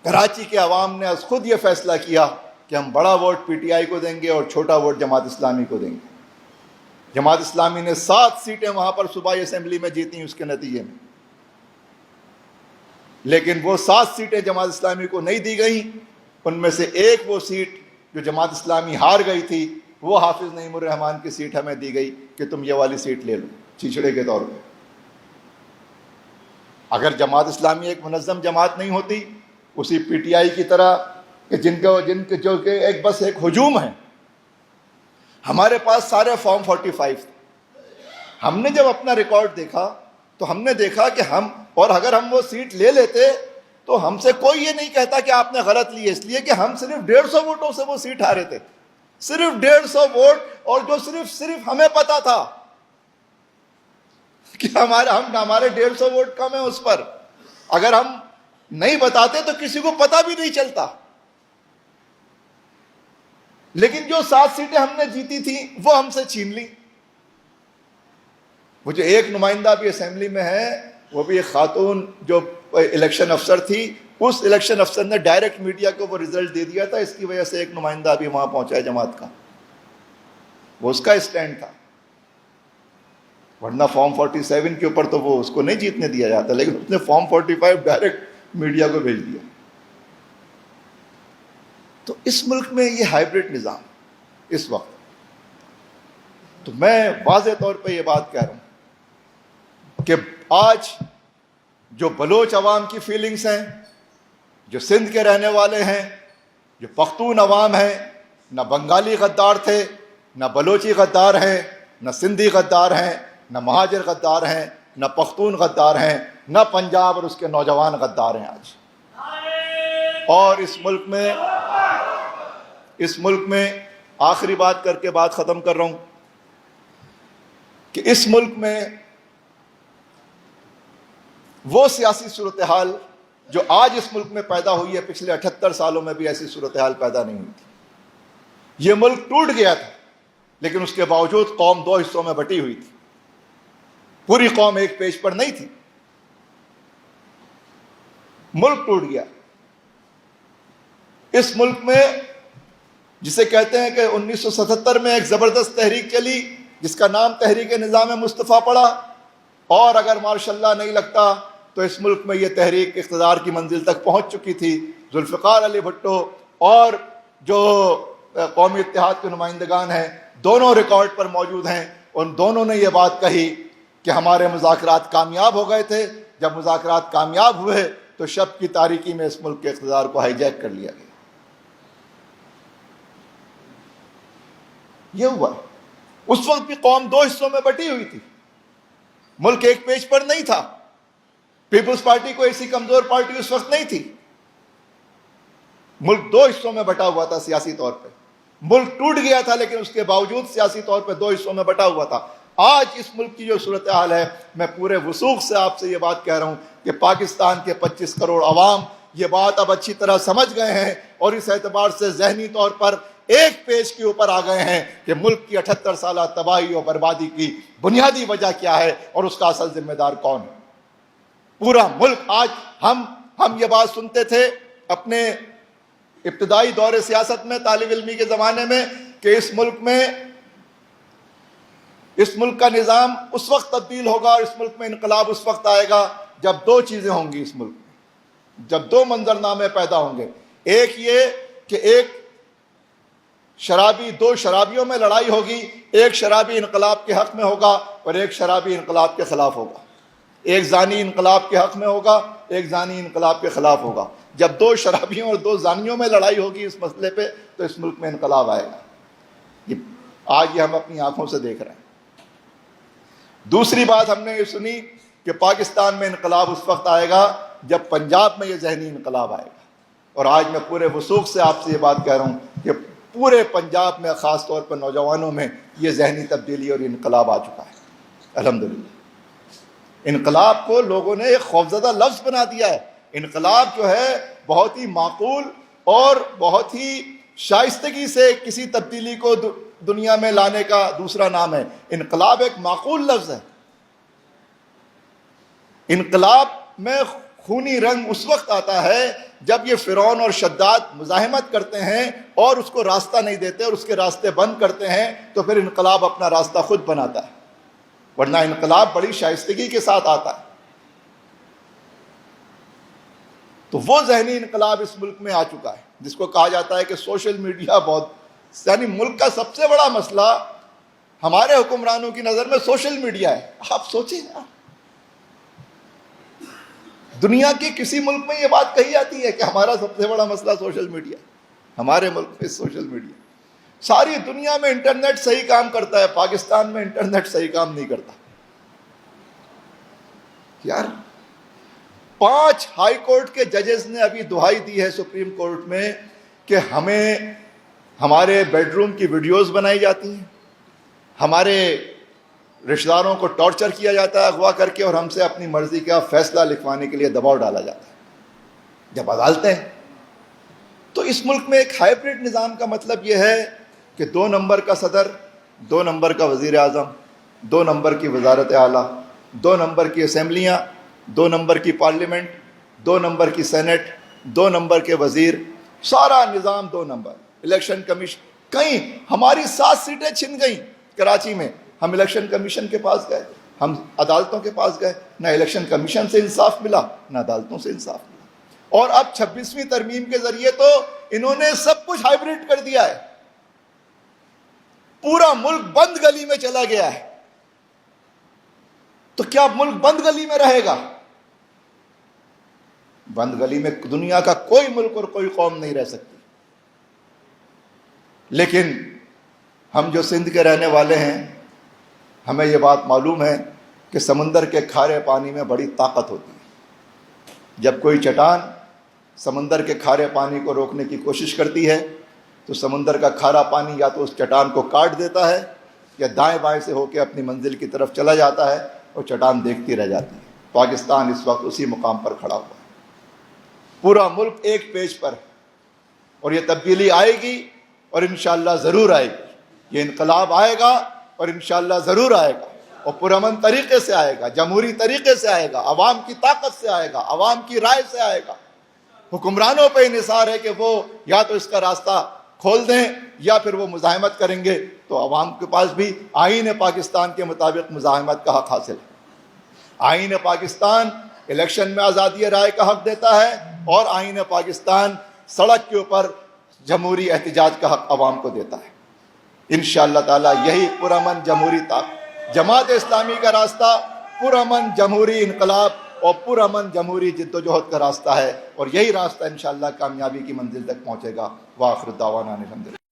کراچی کے عوام نے از خود یہ فیصلہ کیا کہ ہم بڑا ووٹ پی ٹی آئی کو دیں گے اور چھوٹا ووٹ جماعت اسلامی کو دیں گے۔ جماعت اسلامی نے 7 سیٹیں وہاں پر صوبائی اسمبلی میں جیتی اس کے نتیجے میں، لیکن وہ 7 سیٹیں جماعت اسلامی کو نہیں دی گئیں۔ ان میں سے ایک وہ سیٹ جو جماعت اسلامی ہار گئی تھی، وہ حافظ نعیم الرحمان کی سیٹ ہمیں دی گئی کہ تم یہ والی سیٹ لے لو چھچڑے کے طور پہ۔ اگر جماعت اسلامی ایک منظم جماعت نہیں ہوتی، اسی پی ٹی آئی کی طرح کہ جن کے جو کہ ایک بس ایک ہجوم ہے، ہمارے پاس سارے فارم 45 تھے۔ ہم نے جب اپنا ریکارڈ دیکھا تو ہم نے دیکھا کہ اور اگر ہم وہ سیٹ لے لیتے تو ہم سے کوئی یہ نہیں کہتا کہ آپ نے غلط لی ہے، اس لیے کہ ہم صرف 150 ووٹوں سے وہ سیٹ ہارے تھے، صرف 150 ووٹ، اور جو صرف ہمیں پتا تھا کہ ہمارے 150 ووٹ کم ہیں اس پر۔ اگر ہم نہیں بتاتے تو کسی کو پتا بھی نہیں چلتا۔ لیکن جو 7 سیٹیں ہم نے جیتی تھیں وہ ہم سے چھین لی۔ مجھے ایک نمائندہ بھی اسمبلی میں ہے، وہ بھی ایک خاتون جو الیکشن افسر تھی، اس الیکشن افسر نے ڈائریکٹ میڈیا کو وہ رزلٹ دے دیا تھا، اس کی وجہ سے ایک نمائندہ بھی وہاں پہنچا ہے جماعت کا، وہ اس کا اسٹینڈ تھا۔ ورنہ فارم 47 کے اوپر تو وہ اس کو نہیں جیتنے دیا جاتا، لیکن اس نے فارم 45 ڈائریکٹ میڈیا کو بھیج دیا۔ تو اس ملک میں یہ ہائیبرڈ نظام اس وقت، تو میں واضح طور پہ یہ بات کہہ رہا ہوں کہ آج جو بلوچ عوام کی فیلنگز ہیں، جو سندھ کے رہنے والے ہیں، جو پختون عوام ہیں، نہ بنگالی غدار تھے، نہ بلوچی غدار ہیں، نہ سندھی غدار ہیں، نہ مہاجر غدار ہیں، نہ پختون غدار ہیں، نہ پنجاب اور اس کے نوجوان غدار ہیں آج۔ اور اس ملک میں آخری بات کر کے بات ختم کر رہا ہوں کہ اس ملک میں وہ سیاسی صورتحال جو آج اس ملک میں پیدا ہوئی ہے، پچھلے 78 سالوں میں بھی ایسی صورتحال پیدا نہیں ہوئی تھی۔ یہ ملک ٹوٹ گیا تھا، لیکن اس کے باوجود قوم 2 حصوں میں بٹی ہوئی تھی، پوری قوم ایک پیج پر نہیں تھی۔ ملک ٹوٹ گیا۔ اس ملک میں جسے کہتے ہیں کہ 1977 میں ایک زبردست تحریک چلی جس کا نام تحریک نظام مصطفیٰ پڑا، اور اگر ماشاء اللہ نہیں لگتا تو اس ملک میں یہ تحریک اقتدار کی منزل تک پہنچ چکی تھی۔ ذوالفقار علی بھٹو اور جو قومی اتحاد کے نمائندگان ہیں، دونوں ریکارڈ پر موجود ہیں، ان دونوں نے یہ بات کہی کہ ہمارے مذاکرات کامیاب ہو گئے تھے، جب مذاکرات کامیاب ہوئے تو شب کی تاریکی میں اس ملک کے اقتدار کو ہائی جیک کر لیا گیا۔ یہ ہوا۔ اس وقت بھی قوم 2 حصوں میں بٹی ہوئی تھی، ملک ایک پیج پر نہیں تھا۔ پیپلز پارٹی کو ایسی کمزور پارٹی اس وقت نہیں تھی۔ ملک 2 حصوں میں بٹا ہوا تھا سیاسی طور پہ۔ ملک ٹوٹ گیا تھا، لیکن اس کے باوجود سیاسی طور پہ 2 حصوں میں بٹا ہوا تھا۔ آج اس ملک کی جو صورتحال ہے، میں پورے وثوق سے آپ سے یہ بات کہہ رہا ہوں کہ پاکستان کے 25 کروڑ عوام یہ بات اب اچھی طرح سمجھ گئے ہیں، اور اس اعتبار سے ذہنی طور پر ایک پیج کے اوپر آ گئے ہیں کہ ملک کی 78 سالہ تباہی اور بربادی کی بنیادی وجہ کیا ہے اور اس کا اصل ذمہ دار کون ہے۔ پورا ملک آج ہم یہ بات سنتے تھے اپنے ابتدائی دور سیاست میں، طالب علمی کے زمانے میں، کہ اس ملک کا نظام اس وقت تبدیل ہوگا اور اس ملک میں انقلاب اس وقت آئے گا جب 2 چیزیں ہوں گی اس ملک میں، جب 2 منظرنامے پیدا ہوں گے۔ ایک یہ کہ ایک شرابی 2 شرابیوں میں لڑائی ہوگی، ایک شرابی انقلاب کے حق میں ہوگا اور ایک شرابی انقلاب کے خلاف ہوگا، ایک زانی انقلاب کے حق میں ہوگا، ایک زانی انقلاب کے خلاف ہوگا۔ جب 2 شرابیوں اور 2 زانیوں میں لڑائی ہوگی اس مسئلے پہ تو اس ملک میں انقلاب آئے گا۔ آج یہ ہم اپنی آنکھوں سے دیکھ رہے ہیں۔ دوسری بات ہم نے یہ سنی کہ پاکستان میں انقلاب اس وقت آئے گا جب پنجاب میں یہ ذہنی انقلاب آئے گا، اور آج میں پورے وثوق سے آپ سے یہ بات کہہ رہا ہوں کہ پورے پنجاب میں، خاص طور پر نوجوانوں میں، یہ ذہنی تبدیلی اور انقلاب آ چکا ہے الحمدللہ۔ انقلاب کو لوگوں نے ایک خوفزدہ لفظ بنا دیا ہے. انقلاب جو ہے بہت ہی معقول اور بہت ہی شائستگی سے کسی تبدیلی کو دنیا میں لانے کا دوسرا نام ہے. انقلاب ایک معقول لفظ ہے. انقلاب میں خونی رنگ اس وقت آتا ہے جب یہ فرعون اور شداد مزاحمت کرتے ہیں اور اس کو راستہ نہیں دیتے اور اس کے راستے بند کرتے ہیں، تو پھر انقلاب اپنا راستہ خود بناتا ہے. ورنہ انقلاب بڑی شائستگی کے ساتھ آتا ہے. تو وہ ذہنی انقلاب اس ملک میں آ چکا ہے جس کو کہا جاتا ہے کہ سوشل میڈیا بہت، یعنی ملک کا سب سے بڑا مسئلہ ہمارے حکمرانوں کی نظر میں سوشل میڈیا ہے. آپ سوچیں، دنیا کے کسی ملک میں یہ بات کہی جاتی ہے کہ ہمارا سب سے بڑا مسئلہ سوشل میڈیا ہے؟ ہمارے ملک میں سوشل میڈیا. ساری دنیا میں انٹرنیٹ صحیح کام کرتا ہے، پاکستان میں انٹرنیٹ صحیح کام نہیں کرتا. یار 5 ہائی کورٹ کے ججز نے ابھی دہائی دی ہے سپریم کورٹ میں کہ ہمیں ہمارے بیڈ روم کی ویڈیوز بنائی جاتی ہیں، ہمارے رشتہ داروں کو ٹارچر کیا جاتا ہے اغوا کر کے، اور ہم سے اپنی مرضی کا فیصلہ لکھوانے کے لیے دباؤ ڈالا جاتا ہے. جب عدالتیں، تو اس ملک میں ایک ہائیبرڈ نظام کا مطلب یہ ہے کہ 2 نمبر کا صدر، 2 نمبر کا وزیر اعظم، 2 نمبر کی وزارت اعلیٰ، 2 نمبر کی اسمبلیاں، 2 نمبر کی پارلیمنٹ، 2 نمبر کی سینٹ، 2 نمبر کے وزیر، سارا نظام 2 نمبر. الیکشن کمیشن، کہیں ہماری 7 سیٹیں چھن گئیں کراچی میں، ہم الیکشن کمیشن کے پاس گئے، ہم عدالتوں کے پاس گئے، نہ الیکشن کمیشن سے انصاف ملا نہ عدالتوں سے انصاف ملا. اور اب 26ویں ترمیم کے ذریعے تو انہوں نے سب کچھ ہائیبرڈ کر دیا ہے. پورا ملک بند گلی میں چلا گیا ہے. تو کیا ملک بند گلی میں رہے گا؟ بند گلی میں دنیا کا کوئی ملک اور کوئی قوم نہیں رہ سکتی. لیکن ہم جو سندھ کے رہنے والے ہیں، ہمیں یہ بات معلوم ہے کہ سمندر کے کھارے پانی میں بڑی طاقت ہوتی ہے. جب کوئی چٹان سمندر کے کھارے پانی کو روکنے کی کوشش کرتی ہے تو سمندر کا کھارا پانی یا تو اس چٹان کو کاٹ دیتا ہے یا دائیں بائیں سے ہو کے اپنی منزل کی طرف چلا جاتا ہے اور چٹان دیکھتی رہ جاتی ہے. پاکستان اس وقت اسی مقام پر کھڑا ہوا ہے. پورا ملک ایک پیج پر، اور یہ تبدیلی آئے گی اور انشاءاللہ ضرور آئے گی. یہ انقلاب آئے گا اور انشاءاللہ ضرور آئے گا، اور پرامن طریقے سے آئے گا، جمہوری طریقے سے آئے گا، عوام کی طاقت سے آئے گا، عوام کی رائے سے آئے گا. حکمرانوں پہ انحصار ہے کہ وہ یا تو اس کا راستہ کھول دیں یا پھر وہ مزاحمت کریں گے. تو عوام کے پاس بھی آئین پاکستان کے مطابق مزاحمت کا حق حاصل ہے. آئین پاکستان الیکشن میں آزادی رائے کا حق دیتا ہے، اور آئین پاکستان سڑک کے اوپر جمہوری احتجاج کا حق عوام کو دیتا ہے. انشاءاللہ تعالی یہی پرامن جمہوری جماعت اسلامی کا راستہ پرامن جمہوری انقلاب اور پرامن جمہوری جد و جہد کا راستہ ہے، اور یہی راستہ انشاءاللہ کامیابی کی منزل تک پہنچے گا. وآخر دعوانا الحمدللہ.